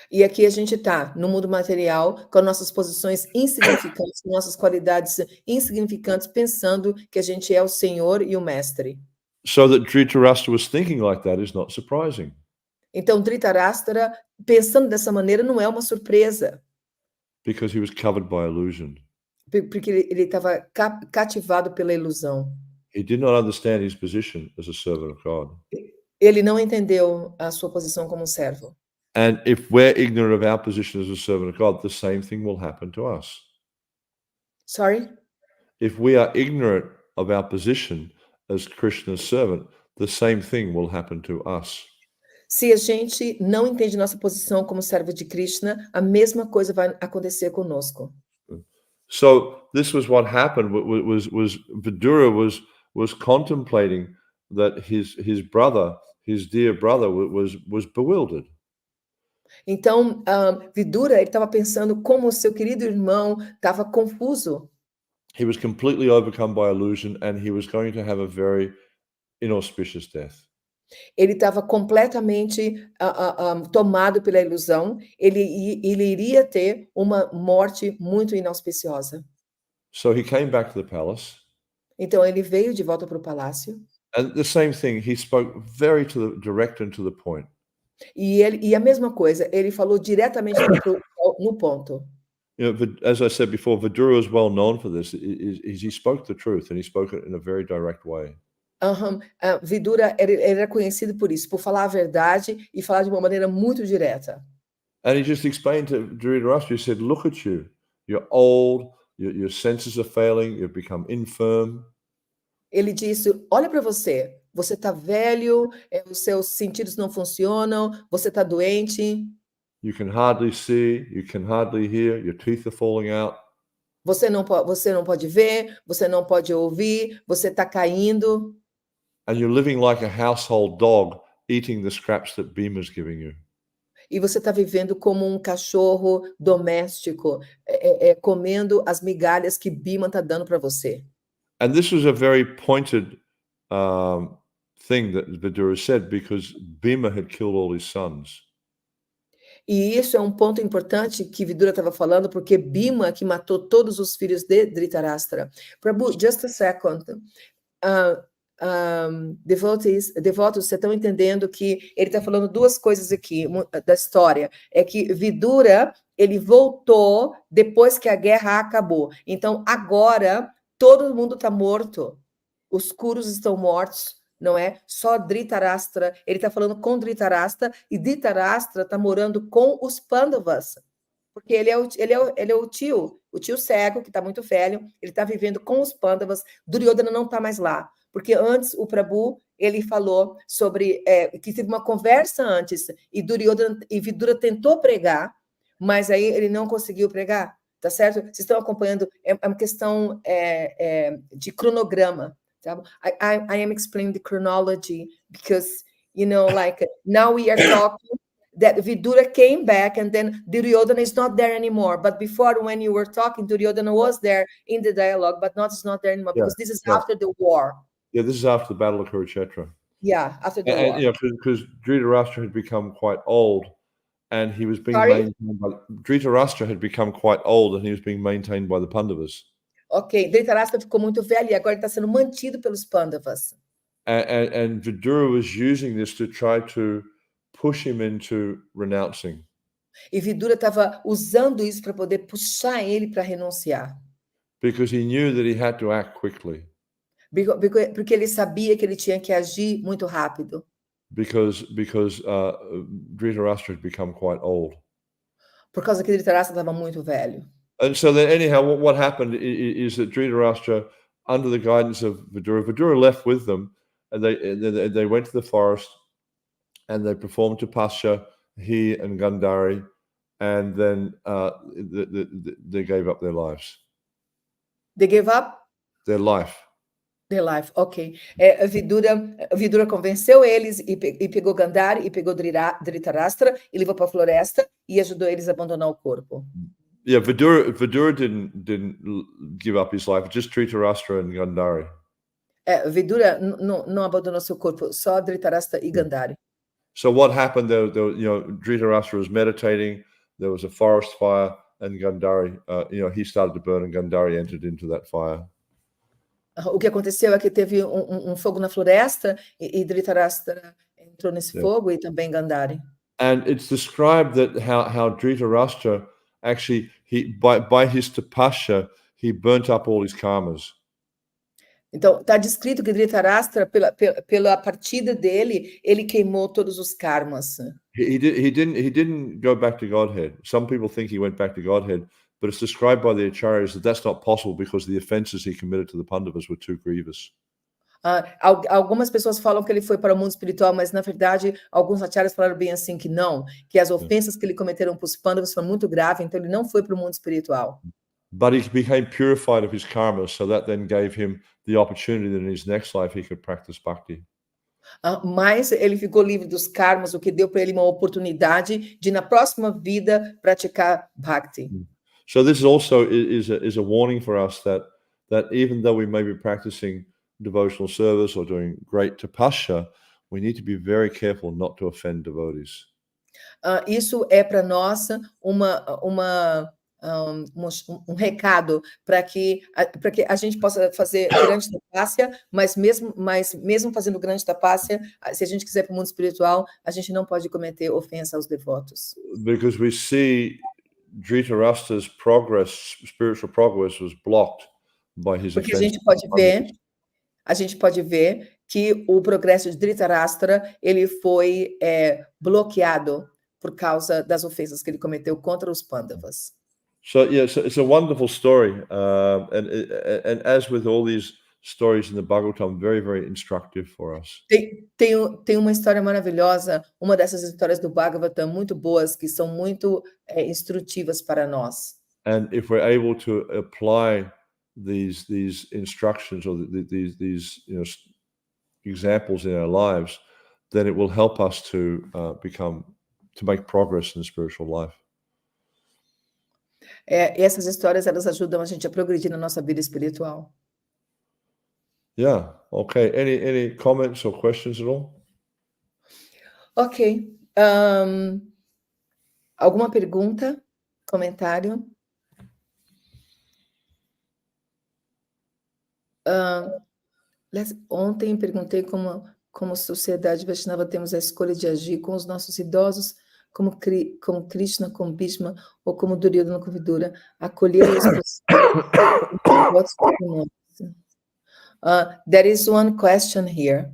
E aqui a gente está, no mundo material, com nossas posições insignificantes, com nossas qualidades insignificantes, pensando que a gente é o Senhor e o Mestre. So that Dhritarashtra was thinking like that is not surprising. Então, Dhritarashtra, pensando dessa maneira, não é uma surpresa. Because he was covered by illusion. Porque ele estava cativado pela ilusão. He did not understand his position as a servant of God. Ele não entendeu a sua posição como servo. And if we're ignorant of our position as a servant of God, the same thing will happen to us. Sorry? If we are ignorant of our position as Krishna's servant, the same thing will happen to us. Se a gente não entende nossa posição como servo de Krishna, a mesma coisa vai acontecer conosco. So this was what happened. Was Vidura was contemplating that his brother, his dear brother, was bewildered. Então, Vidura estava pensando como o seu querido irmão estava confuso. He was completely overcome by illusion, and he was going to have a very inauspicious death. Ele estava completamente tomado pela ilusão, ele iria ter uma morte muito inauspiciosa. So he came back to the palace, Então ele veio de volta para o palácio, and the same thing, he spoke very direct and to the point. e a mesma coisa, ele falou diretamente no ponto. You know, as I said before, Vidura is well known for this. He spoke the truth, and he spoke it in a very direct way. Vidura ele era conhecido por isso, por falar a verdade e falar de uma maneira muito direta. And he just explained to Dhritarashtra, he said, look at you. You're old, your senses are failing, you've become infirm. Ele disse, olha para você, você está velho, os seus sentidos não funcionam, você está doente. You can hardly see, you can hardly hear, your teeth are falling out. Você não pode ver, você não pode ouvir, você está caindo. And you're living like a household dog eating the scraps that Bhima's giving you. E você está vivendo como um cachorro doméstico, comendo as migalhas que Bhima está dando para você. And this was a very pointed thing that Vidura said, because Bhima had killed all his sons. E isso é um ponto importante que Vidura estava falando, porque Bhima que matou todos os filhos de Dhritarashtra. Prabhu, just a second. Devotos, vocês estão entendendo que ele está falando duas coisas aqui da história. É que Vidura, ele voltou depois que a guerra acabou. Então, agora, todo mundo está morto. Os Kurus estão mortos, não é? Só Dhritarashtra, ele está falando com Dhritarashtra, e Dhritarashtra está morando com os Pandavas. Porque ele é o tio cego, que está muito velho, ele está vivendo com os Pandavas, Duryodhana não está mais lá. Porque antes o Prabhu, ele falou sobre, que teve uma conversa antes, e Vidura tentou pregar, mas aí ele não conseguiu pregar, tá certo? Vocês estão acompanhando, é uma questão de cronograma, tá? I am explaining the chronology, because, you know, like, now we are talking that Vidura came back, and then Duryodhana is not there anymore. But before, when you were talking, Duryodhana was there in the dialogue, but is not there anymore, because this is after the war. Yeah, this is after the Battle of Kurukshetra. Yeah, after the war. You know, because Dhritarashtra had become quite old, and he was being maintained by Dhritarashtra had become quite old, and he was being maintained by the Pandavas. Ok, Dhritarashtra ficou muito velho e agora está sendo mantido pelos Pandavas. And Vidura was using this to try to push him into renouncing. E Vidura estava usando isso para poder puxar ele para renunciar. Because he knew that he had to act quickly. Porque ele sabia que ele tinha que agir muito rápido. Because Dhritarashtra had become quite old. Por causa que Dhritarashtra estava muito velho. And so then, anyhow, what happened is that Dhritarashtra, under the guidance of Vidura left with them, and they went to the forest, and they performed tapasya, he and Gandhari, and then they gave up their lives. They gave up? Their life. Their life, ok. Vidura convenceu eles e pegou Gandhari, e pegou Dhritarashtra, e levou para a floresta, e ajudou eles a abandonar o corpo. Yeah, Vidura didn't give up his life, just Dhritarashtra and Gandhari. Vidura não abandonou seu corpo, só Dhritarashtra e Gandhari. So what happened? There, you know, Dhritarashtra was meditating. There was a forest fire, and Gandhari, you know, he started to burn, and Gandhari entered into that fire. O que aconteceu é que teve um fogo na floresta, e Dhritarashtra entrou nesse fogo, e também Gandhari. And it's described that how Dhritarashtra actually, by his tapasya, he burnt up all his karmas. Então, está descrito que Dhritarashtra, pela partida dele, ele queimou todos os karmas. He didn't go back to Godhead. Some people think he went back to Godhead, but it's described by the acharyas that that's not possible because the offenses he committed to the Pandavas were too grievous. Algumas pessoas falam que ele foi para o mundo espiritual, mas na verdade alguns acharyas falaram bem assim que não, que as ofensas que ele cometeram para os Pandavas foram muito graves, então ele não foi para o mundo espiritual. But he became purified of his karma, so that then gave him the opportunity that in his next life he could practice bhakti. Mas ele ficou livre dos karmas, o que deu para ele uma oportunidade de na próxima vida praticar bhakti. So this also is a warning for us that even though we may be practicing devotional service or doing great tapasya, we need to be very careful not to offend devotees. Isso é para nós um recado para que a gente possa fazer grande tapácia, mas mesmo fazendo grande tapácia, se a gente quiser para o mundo espiritual, a gente não pode cometer ofensa aos devotos. Because we see Dhritarashtra's progress, spiritual progress, was blocked by his Porque offense. a gente pode ver que o progresso de Dhritarashtra ele foi bloqueado por causa das ofensas que ele cometeu contra os Pandavas. So yeah, it's a wonderful story, and as with all these stories in the Bhagavatam, very, very instructive for us. Tem uma história maravilhosa, uma dessas histórias do Bhagavatam muito boas, que são muito instrutivas para nós. And if we're able to apply these instructions or these examples in our lives, then it will help us to make progress in the spiritual life. Essas histórias elas ajudam a gente a progredir na nossa vida espiritual. Yeah. Okay. Any comments or questions at all? Ok. Alguma pergunta? Comentário? Ontem perguntei como sociedade Vaishnava temos a escolha de agir com os nossos idosos, como Krishna, como Bhishma, ou como Duryodhana com Vidura, acolher os votos. There is one question here.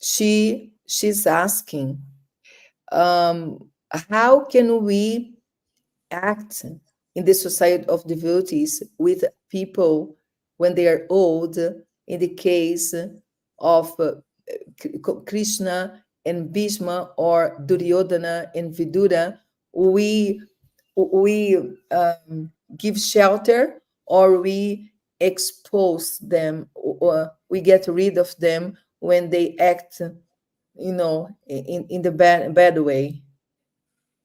She's asking, how can we act in the society of devotees with people when they are old? In the case of Krishna and Bhishma or Duryodhana and Vidura, we give shelter, or we expose them, or we get rid of them when they act, in the bad way.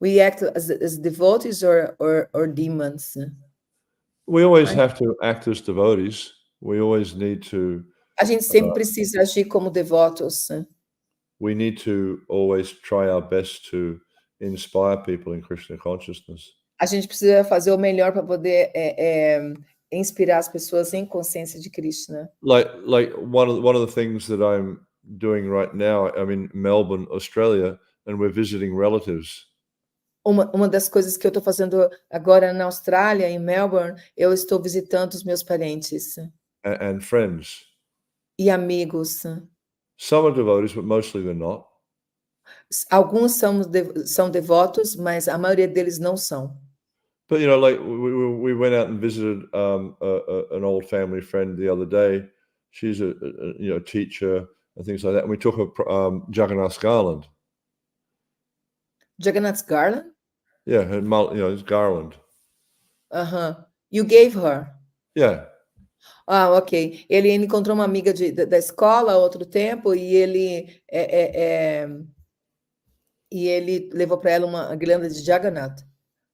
We act as devotees or demons. We always have to act as devotees. We always need to. A gente sempre precisa agir como devotos. We need to always try our best to inspire people in Krishna consciousness. A gente precisa fazer o melhor para poder inspirar as pessoas em consciência de Krishna. Like one of the things that I'm doing right now, I'm in Melbourne, Australia, and we're visiting relatives. Uma das coisas que eu estou fazendo agora na Austrália, em Melbourne, eu estou visitando os meus parentes. And friends. E amigos. Some are devotees, but mostly they're not. Alguns são devotos, mas a maioria deles não são. But like we went out and visited an old family friend the other day. She's a teacher and things like that. And we took her Jagannath's garland. Jagannath's garland? Yeah, it's garland. You gave her? Yeah. Ok. Ele encontrou uma amiga da escola há outro tempo e ele levou para ela uma guirlanda de Jagannath.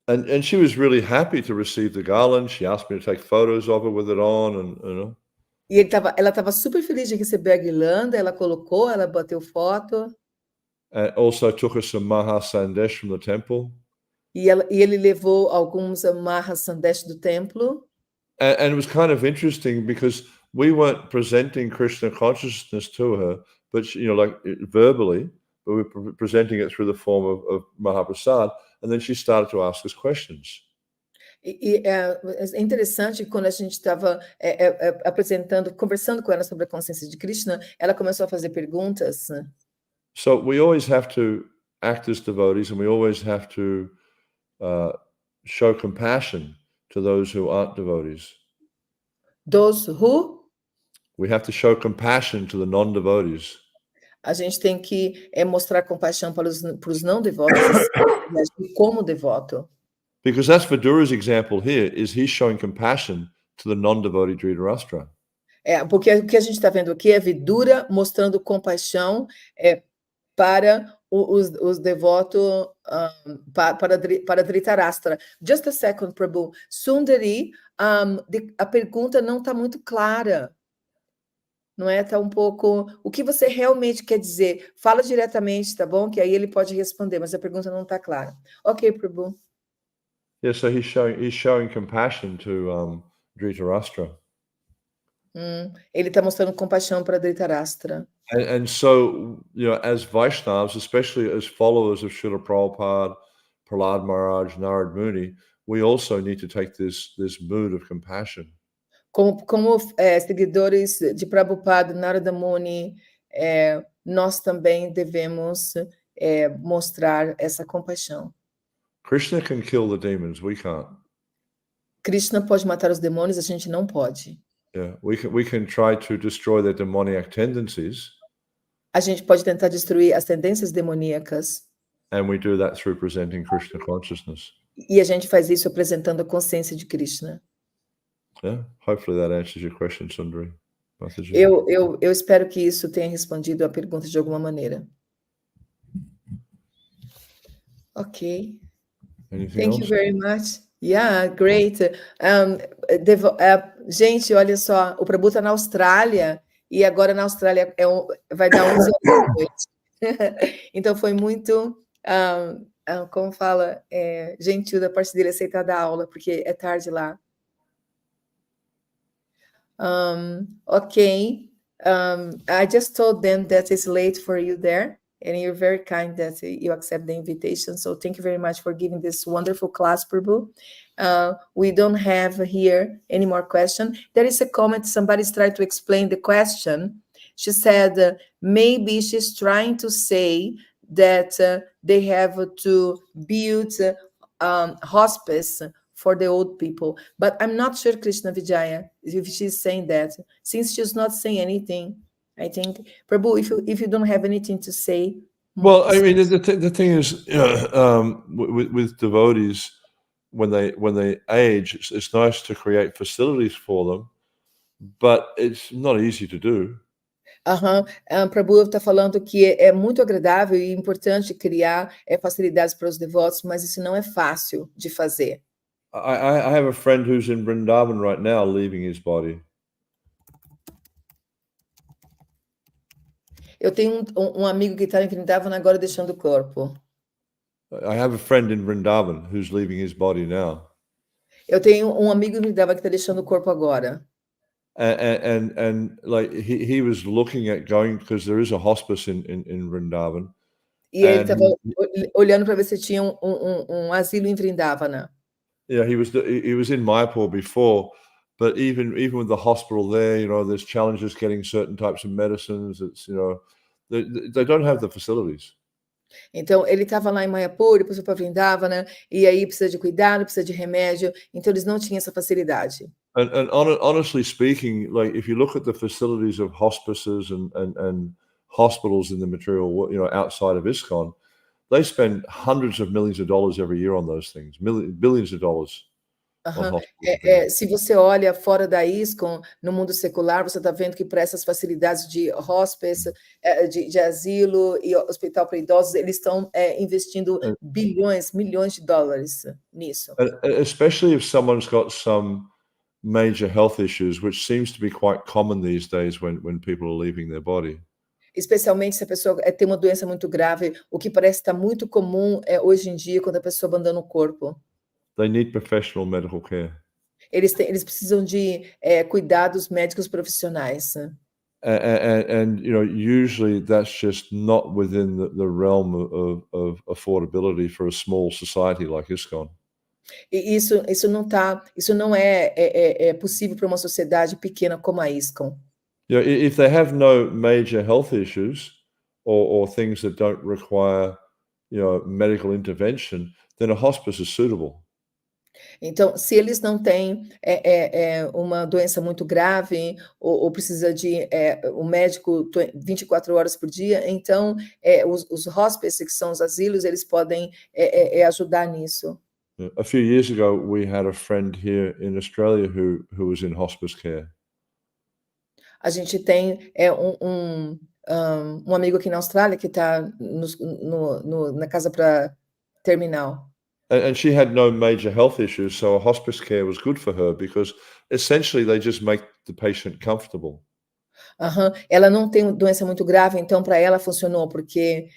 And she was really happy to receive the garland. She asked me to take photos of her with it on, and E ela estava super feliz de receber a guirlanda. Ela colocou, ela bateu foto. And also took us some Maha Sandesh from the temple. E ele levou alguns Maha Sandesh do templo. And it was kind of interesting because we weren't presenting Krishna consciousness to her, but she, verbally, but we were presenting it through the form of Mahaprasad, and then she started to ask us questions. É interessante, quando a gente estava conversando com ela sobre a consciência de Krishna, ela começou a fazer perguntas. So we always have to act as devotees, and we always have to show compassion to those who aren't devotees. Those who? We have to show compassion to the non-devotees. A gente tem que mostrar compaixão para os não devotos e agir como devoto. Because that's Vidura's example here, is he's showing compassion to the non-devotee Dhritarashtra. Porque o que a gente está vendo aqui é Vidura mostrando compaixão para os devotos, para Dhritarashtra. Just a second, Prabhu. Sundari, a pergunta não está muito clara. Não é? Tá um pouco... O que você realmente quer dizer? Fala diretamente, tá bom? Que aí ele pode responder, mas a pergunta não está clara. Ok, Prabhu. Yeah, so he's showing compassion to Dhritarashtra. Ele está mostrando compaixão para Dhritarashtra. And so, as Vaishnavas, especially as followers of Srila Prabhupada, Prahlad Maharaj, Narad Muni, we also need to take this mood of compassion. Como seguidores de Prabhupada, Narada Muni, nós também devemos mostrar essa compaixão. Krishna can kill the demons, we can't. Krishna pode matar os demônios, a gente não pode. Yeah, we can try to destroy their demoniac tendencies. A gente pode tentar destruir as tendências demoníacas. And we do that through presenting Krishna consciousness. E a gente faz isso apresentando a consciência de Krishna. Yeah, hopefully that answers your question, Sundari. Eu espero que isso tenha respondido a pergunta de alguma maneira. Ok. Anything Thank else? you very much. Yeah, great. Gente, olha só, o Prabhu está na Austrália e agora na Austrália vai dar 11 horas da noite. Então foi muito, como fala, gentil da parte dele aceitar dar aula, porque é tarde lá. Okay. I just told them that it's late for you there. And you're very kind that you accept the invitation. So thank you very much for giving this wonderful class, Prabhu. We don't have here any more questions. There is a comment, somebody's trying to explain the question. She said, maybe she's trying to say that they have to build hospice for the old people. But I'm not sure, Krishna Vijaya, if she's saying that. Since she's not saying anything, I think, Prabhu, if you don't have anything to say. Well, I mean, the thing is, with devotees, when they age, it's nice to create facilities for them, but it's not easy to do. Prabhu está falando que é muito agradável e importante criar facilidades para os devotos, mas isso não é fácil de fazer. I have a friend who's in Vrindavan right now, leaving his body. Eu tenho um amigo que está em Vrindavan agora deixando o corpo. I have a friend in Vrindavan who's leaving his body now. Eu tenho um amigo em Vrindavan que está deixando o corpo agora. And like he was looking at going, because there is a hospice in Vrindavan. E ele estava olhando para ver se tinha um asilo em Vrindavana. Yeah, he was in Mayapur before, but even with the hospital there, there's challenges getting certain types of medicines. It's they don't have the facilities. Então ele estava lá em Mayapur, depois foi para Vrindavana, e aí precisa de cuidado, precisa de remédio. Então eles não tinham essa facilidade. And honestly speaking, like if you look at the facilities of hospices and hospitals in the material, outside of ISKCON, they spend hundreds of millions of dollars every year on those things, billions of dollars. Se você olha fora da ISKCON, no mundo secular, você está vendo que para essas facilidades de hospice, de asilo e hospital para idosos, eles estão investindo bilhões, milhões de dólares nisso. Especially if someone's got some major health issues, which seems to be quite common these days when people are leaving their body. Especialmente se a pessoa tem uma doença muito grave, o que parece estar muito comum hoje em dia quando a pessoa abandona o corpo. They need professional medical care. Eles precisam de cuidados médicos profissionais. And usually that's just not within the realm of affordability for a small society like ISKCON. E isso não é possível para uma sociedade pequena como a ISKCON. If they have no major health issues or things that don't require medical intervention, then a hospice is suitable. Então, se eles não têm uma doença muito grave ou precisa de um médico 24 horas por dia, então os hospices, que são os asilos, eles podem ajudar nisso. A few years ago, we had a friend here in Australia who was in hospice care. A gente tem um amigo aqui na Austrália que está na casa para terminal. And she had no major health issues, so a hospice care was good for her because essentially they just make the patient comfortable. Aham. Ela não tem doença muito grave, então para ela funcionou, porque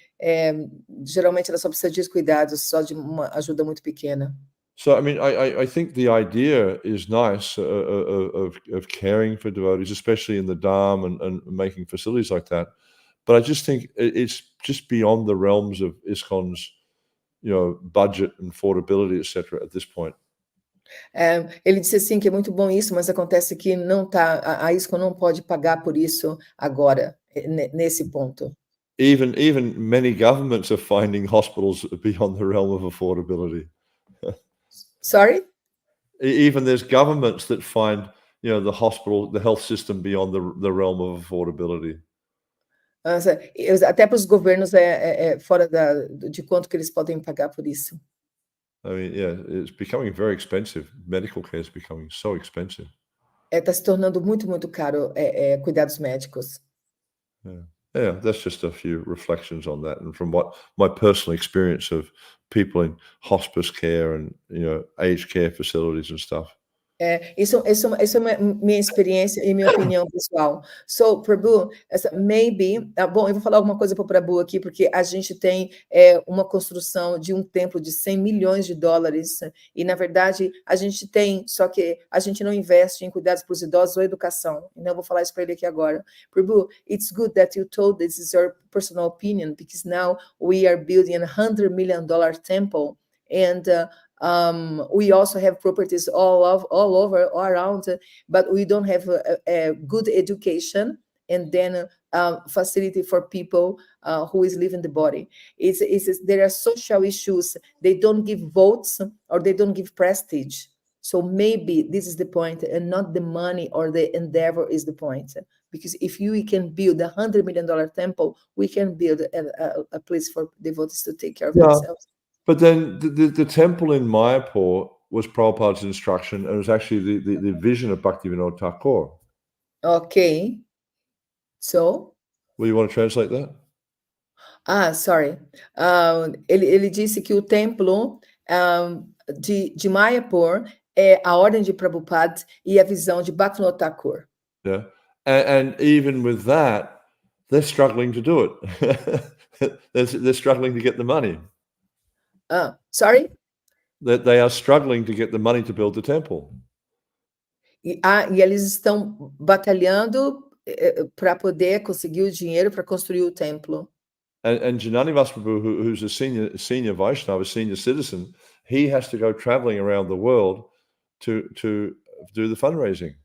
geralmente ela só precisa de cuidados, só de uma ajuda muito pequena. So, I mean, I think the idea is nice of caring for devotees, especially in the Dham and making facilities like that. But I just think it's just beyond the realms of ISKCON's, budget and affordability, etc. At this point. Ele disse assim que é muito bom isso, mas acontece que não tá, a ISKCON não pode pagar por isso agora, nesse ponto. Even many governments are finding hospitals beyond the realm of affordability. Sorry? Even there's governments that find, the hospital, the health system beyond the realm of affordability. Até para os governos é fora de quanto que eles podem pagar por isso. I mean, yeah, it's becoming very expensive. Medical care is becoming so expensive. Está se tornando muito, muito caro cuidados médicos. Yeah, that's just a few reflections on that, and from what my personal experience of people in hospice care and aged care facilities and stuff. Isso é minha experiência e minha opinião pessoal. So, Prabhu, maybe, bom, eu vou falar alguma coisa para o Prabhu aqui, porque a gente tem uma construção de um templo de 100 milhões de dólares, e na verdade a gente tem, só que a gente não investe em cuidados para os idosos ou educação. Então eu vou falar isso para ele aqui agora. Prabhu, it's good that you told this is your personal opinion, because now we are building a $100 million temple, and we also have properties all over, all around, but we don't have a good education and then facility for people who is leaving the body. There are social issues. They don't give votes or they don't give prestige. So maybe this is the point, and not the money or the endeavor is the point. Because if we can build $100 million temple, we can build a place for devotees to take care of themselves. But then the temple in Mayapur was Prabhupada's instruction, and it was actually the vision of Bhaktivinoda Thakur. Okay. So? Well, you want to translate that? Sorry. Ele disse que o templo de Mayapur é a ordem de Prabhupada e a visão de Bhaktivinoda Thakur. Yeah. And even with that, they're struggling to do it. They're struggling to get the money. Sorry? They are struggling to get the money to build the temple. E eles estão batalhando para poder conseguir o dinheiro para construir o templo. And Janani Prabhu, who's a senior Vaishnava, a senior citizen, he has to go traveling around the world to do the fundraising.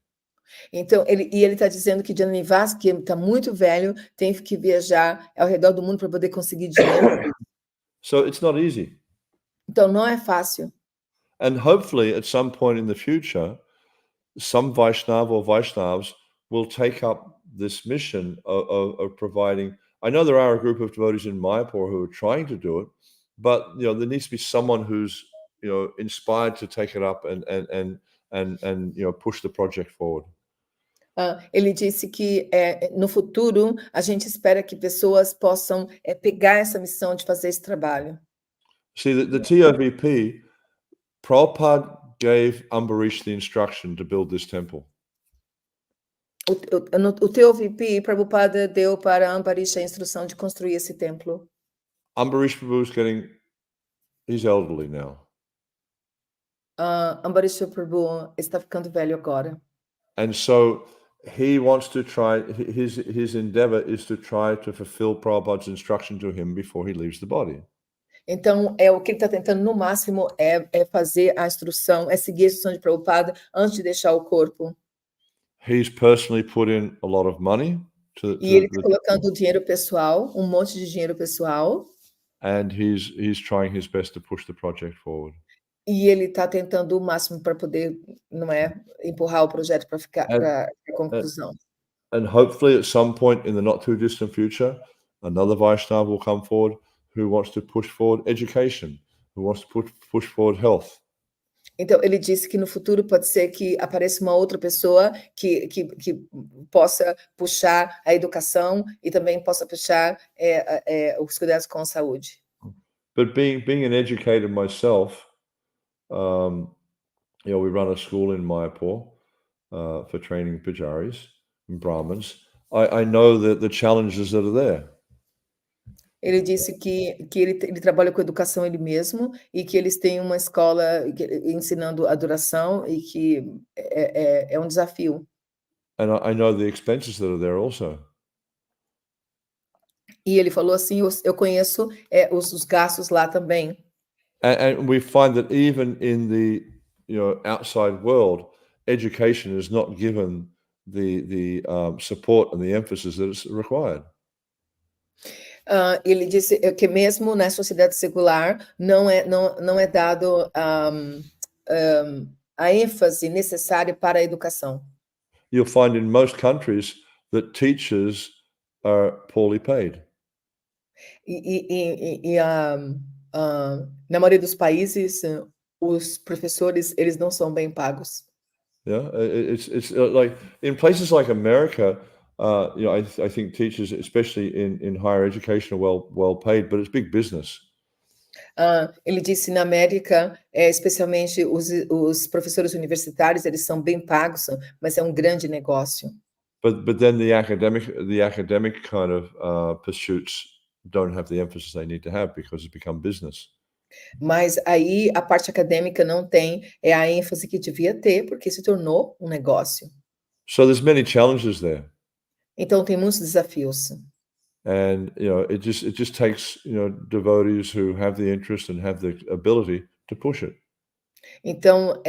Então, ele está dizendo que Jananivas, que está muito velho, tem que viajar ao redor do mundo para poder conseguir dinheiro. So it's not easy. Então, não é fácil. And hopefully, at some point in the future, some Vaishnava or Vaishnavas will take up this mission of providing. I know there are a group of devotees in Mayapur who are trying to do it, but there needs to be someone who's inspired to take it up and push the project forward. Ele disse que no futuro a gente espera que pessoas possam pegar essa missão de fazer esse trabalho. See, the TOVP, Prabhupada gave Ambarish the instruction to build this temple. O TOVP, Prabhupada deu para Ambarish a instrução de construir esse templo. Ambarish Prabhu is he's elderly now. Ambarish Prabhu está ficando velho agora. And so he wants to try, his endeavor is to try to fulfill Prabhupada's instruction to him before he leaves the body. Então, o que ele está tentando no máximo é fazer a instrução, é seguir a instrução de Prabhupada antes de deixar o corpo. He's personally put in a lot of money. E ele está colocando dinheiro pessoal, um monte de dinheiro pessoal. And he's trying his best to push the project forward. E ele está tentando o máximo para poder, empurrar o projeto para ficar para a conclusão. And hopefully, at some point in the not too distant future, another Vaishnava will come forward who wants to push forward education, who wants to push forward health. Então, ele disse que no futuro pode ser que apareça uma outra pessoa que possa puxar a educação e também possa puxar os cuidados com a saúde. But being an educator myself, we run a school in Mayapur for training pujaris and Brahmins. I know the challenges that are there. Ele disse que ele trabalha com educação ele mesmo e que eles têm uma escola ensinando adoração e que é um desafio. And I know the expenses that are there also. E ele falou assim: eu conheço os gastos lá também. And we find that even in the outside world, education is not given the support and the emphasis that is required. Ele disse que mesmo na sociedade secular não é dado a ênfase necessária para a educação. You'll find in most countries that teachers are poorly paid. Na maioria dos países, os professores eles não são bem pagos. Yeah, it's like in places like America, I think teachers, especially in higher education, are well paid, but it's big business. Ele disse na América, especialmente os professores universitários, eles são bem pagos, mas é um grande negócio. But then the academic kind of pursuits don't have the emphasis they need to have because it's become business. Mas aí a parte acadêmica não tem a ênfase que devia ter, porque se tornou um negócio. So there's many challenges there. Então tem muitos desafios. And it just takes devotees who have the interest and have the ability to push it. Então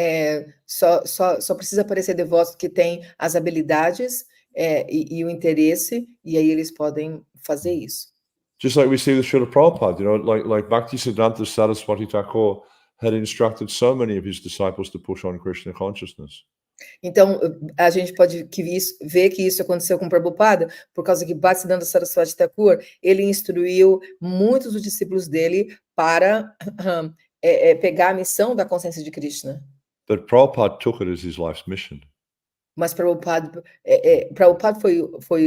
só precisa aparecer devotos que têm as habilidades e o interesse, e aí eles podem fazer isso. Just like we see with Srila Prabhupada, like Bhaktisiddhanta Saraswati Thakur had instructed so many of his disciples to push on Krishna consciousness. Então, a gente pode ver que isso aconteceu com Prabhupada, por causa que Bhaktisiddhanta Saraswati Thakur, ele instruiu muitos dos discípulos dele para pegar a missão da consciência de Krishna. But Prabhupada took it as his life's mission. Mas Prabhupada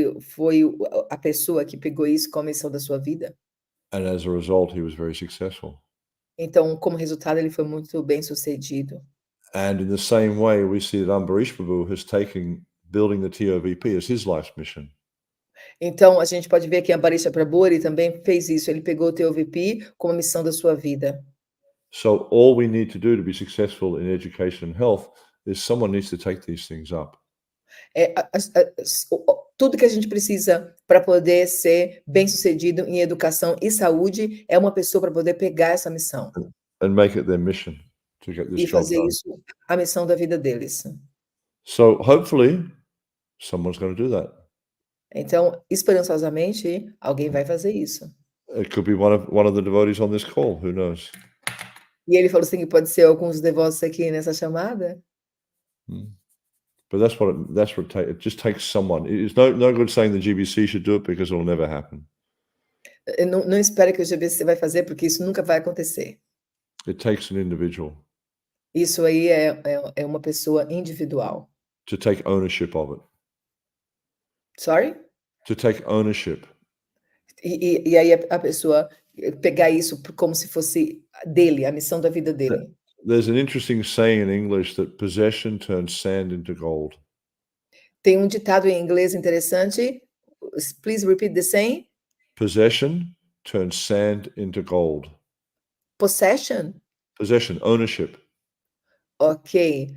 foi a pessoa que pegou isso como missão da sua vida. And as a result, he was very successful. Então, como resultado, ele foi muito bem sucedido. And in the same way, we see that Ambarish Prabhu has taken building the TOVP as his life's mission. Então, a gente pode ver que Ambarish Prabhu, ele também fez isso. Ele pegou o TOVP como missão da sua vida. So all we need to do to be successful in education and health is someone needs to take these things up. Tudo que a gente precisa para poder ser bem-sucedido em educação e saúde é uma pessoa para poder pegar essa missão. And make it their mission to get this E job fazer done. isso a missão da vida deles. So hopefully someone's going to do that. Então, esperançosamente, alguém vai fazer isso. It could be one of the devotees on this call, who knows? E ele falou assim que pode ser alguns devotos aqui nessa chamada. But that's what it takes. It just takes someone. It's no good saying the GBC should do it because it'll never happen. Não espere que o GBC vai fazer, porque isso nunca vai acontecer. It takes an individual. Isso aí é uma pessoa individual. To take ownership of it. Sorry? To take ownership. E aí a pessoa pegar isso como se fosse dele, a missão da vida dele. There's an interesting saying in English that possession turns sand into gold. Tem um ditado em inglês interessante. Please repeat the saying. Possession turns sand into gold. Possession? Possession, ownership. Ok.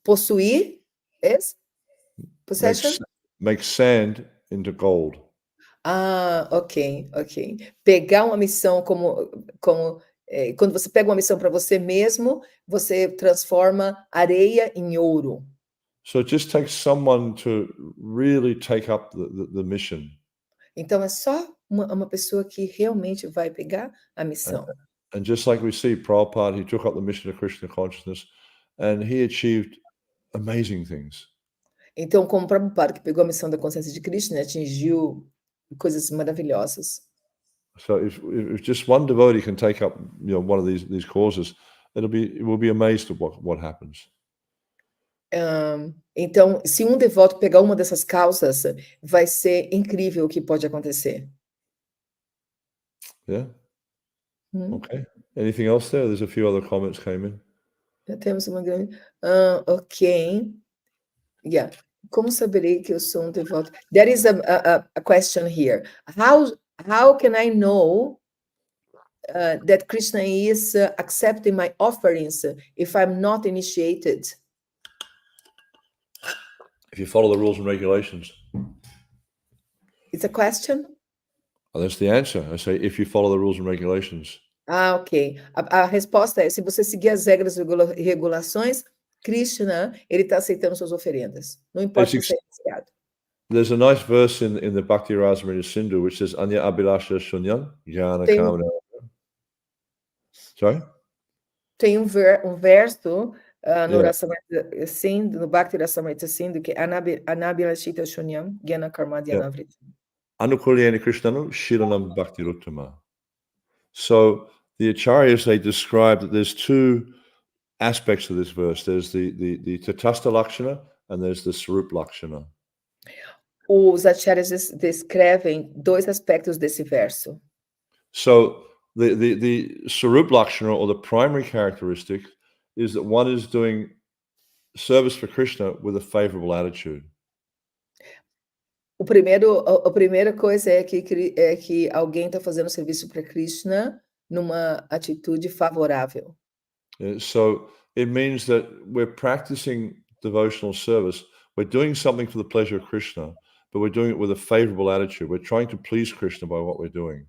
Possuir is? Possession? Makes sand into gold. Ok. Pegar uma missão quando você pega uma missão para você mesmo, você transforma areia em ouro. So it just takes someone to really take up the mission. Então é só uma pessoa que realmente vai pegar a missão. And just like we see Prabhupada, he took up the mission of Krishna consciousness and he achieved amazing things. Então, como Prabhupada, que pegou a missão da consciência de Krishna, atingiu coisas maravilhosas. So if just one devotee can take up, one of these causes, it will be amazed at what happens. Então, se um devoto pegar uma dessas causas, vai ser incrível o que pode acontecer. Yeah. Okay. Anything else there? There's a few other comments came in. Já temos uma grande. Ok. Yeah. Como saberei que eu sou um devoto? There is a question here. How can I know that Krishna is accepting my offerings if I'm not initiated? If you follow the rules and regulations. It's a question? And that's the answer. I say, if you follow the rules and regulations. Ah, ok. A resposta é, se você seguir as regras e regulações, Krishna, ele está aceitando suas oferendas. Não importa se você é iniciado. There's a nice verse in the Bhakti Rasamrita Sindhu which says, Anya Abhilasha Shunyan, Jnana Tem, Kamana. Sorry? tem um verso no Yeah. Rasamrita Sindhu, no Bhakti Rasamrita Sindhu, que é Anabhilashita Shunyam, Gyana Karma Dhyanavritam. Anukulyani Krishnanu Shilanam Bhakti Ruttama. So the Acharyas, they describe that there's two aspects of this verse. There's the Tatastha Lakshana and there's the Sarup Lakshana. Os acharyas descrevem dois aspectos desse verso. So the Sarup Lakshana, or the primary characteristic, is that one is doing service for Krishna with a favorable attitude. A primeira coisa é que alguém está fazendo serviço para Krishna numa atitude favorável. So it means that we're practicing devotional service. We're doing something for the pleasure of Krishna, but we're doing it with a favorable attitude. We're trying to please Krishna by what we're doing.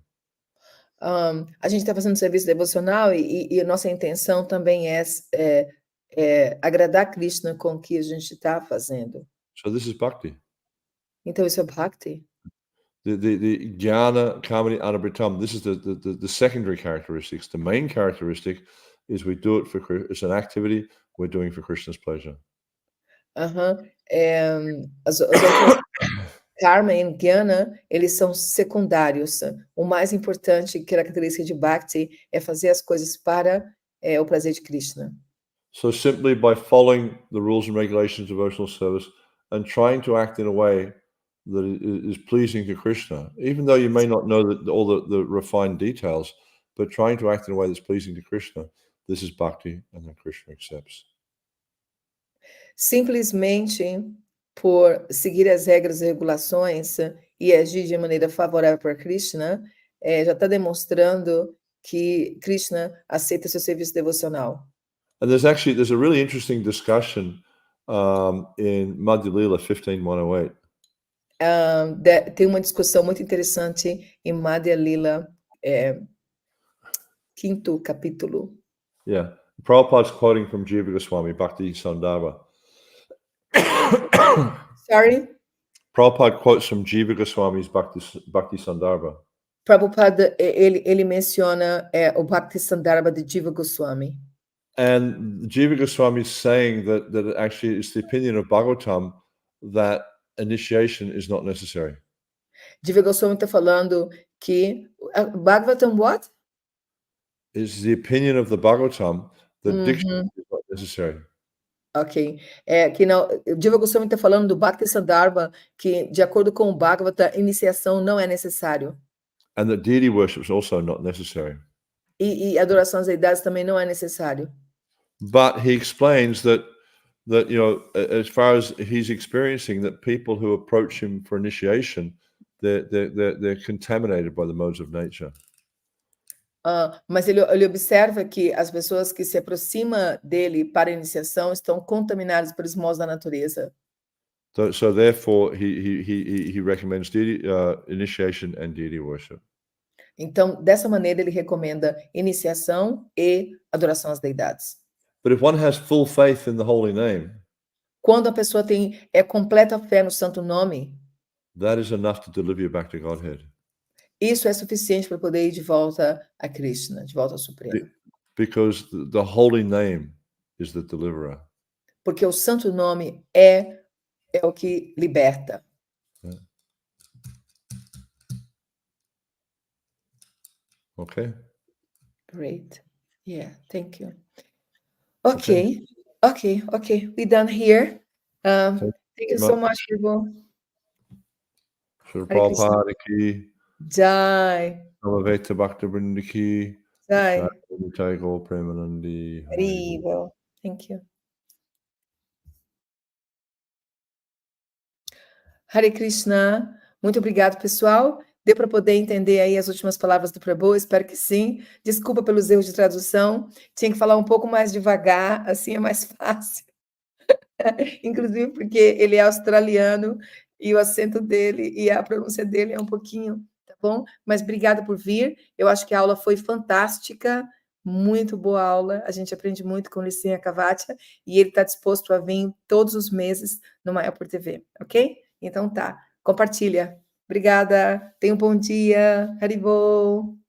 A gente está fazendo serviço devocional e a nossa intenção também é agradar Krishna com o que a gente está fazendo. So this is bhakti. Então isso é bhakti. The jnana, kamani, anabhritam. This is the secondary characteristics. The main characteristic is we do it for it's an activity we're doing for Krishna's pleasure. As outras karma e jnana, eles são secundários. O mais importante, característica de bhakti, é fazer as coisas para o prazer de Krishna. So simply by following the rules and regulations of devotional service and trying to act in a way that is pleasing to Krishna, even though you may not know all the refined details, but trying to act in a way that's pleasing to Krishna, this is bhakti, and then Krishna accepts. Simplesmente por seguir as regras e regulações e agir de maneira favorável para Krishna, já está demonstrando que Krishna aceita seu serviço devocional. And there's a really interesting discussion in Madhya Lila 15:108. Tem uma discussão muito interessante em Madhya Lila, 5º capítulo. Yeah, Prabhupada's quoting from Jiva Goswami, Bhakti Sandarbha. Sorry? Prabhupada quotes from Jiva Goswami's Bhakti Sandarbha. Prabhupada, ele menciona o Bhakti Sandarbha de Jiva Goswami. And Jiva Goswami is saying that actually it's the opinion of Bhagavatam that initiation is not necessary. Jiva Goswami está falando que Bhagavatam what? It's the opinion of the Bhagavatam that diksha is not necessary. Ok. Que não, Jiva Goswami está falando do Bhakti Sandarbha, que, de acordo com o Bhagavata, iniciação não é necessário. And that deity worship is also not necessary. E adoração às deidades também não é necessário. But he explains that you know, as far as he's experiencing, that people who approach him for initiation, they're contaminated by the modes of nature. Mas ele observa que as pessoas que se aproximam dele para a iniciação estão contaminadas pelos modos da natureza. So therefore, he recommends deity, initiation and deity worship. Então, dessa maneira, ele recomenda iniciação e adoração às deidades. But if one has full faith in the holy name, quando a pessoa tem completa fé no santo nome, that is enough to deliver you back to Godhead. Isso é suficiente para poder ir de volta a Krishna, de volta ao Supremo. Because the holy name is the deliverer. Porque o santo nome é o que liberta. Yeah. Okay. Great. Yeah, thank you. Okay. We're done here. Thank you so much, Ivo. Sri Prabhupada ki. Jai. Namavedta Bhakta Vrinda ki. Jai. Jai Go Premanandi. Hare. Thank you. Hare Krishna. Muito obrigado, pessoal. Deu para poder entender aí as últimas palavras do Prabhu? Espero que sim. Desculpa pelos erros de tradução. Tinha que falar um pouco mais devagar, assim é mais fácil. Inclusive porque ele é australiano e o acento dele e a pronúncia dele é um pouquinho, tá bom? Mas obrigada por vir. Eu acho que a aula foi fantástica, muito boa aula. A gente aprende muito com o Nrsimha Kavacha e ele está disposto a vir todos os meses no Maior por TV, ok? Então tá, compartilha. Obrigada, tenha um bom dia. Haribol.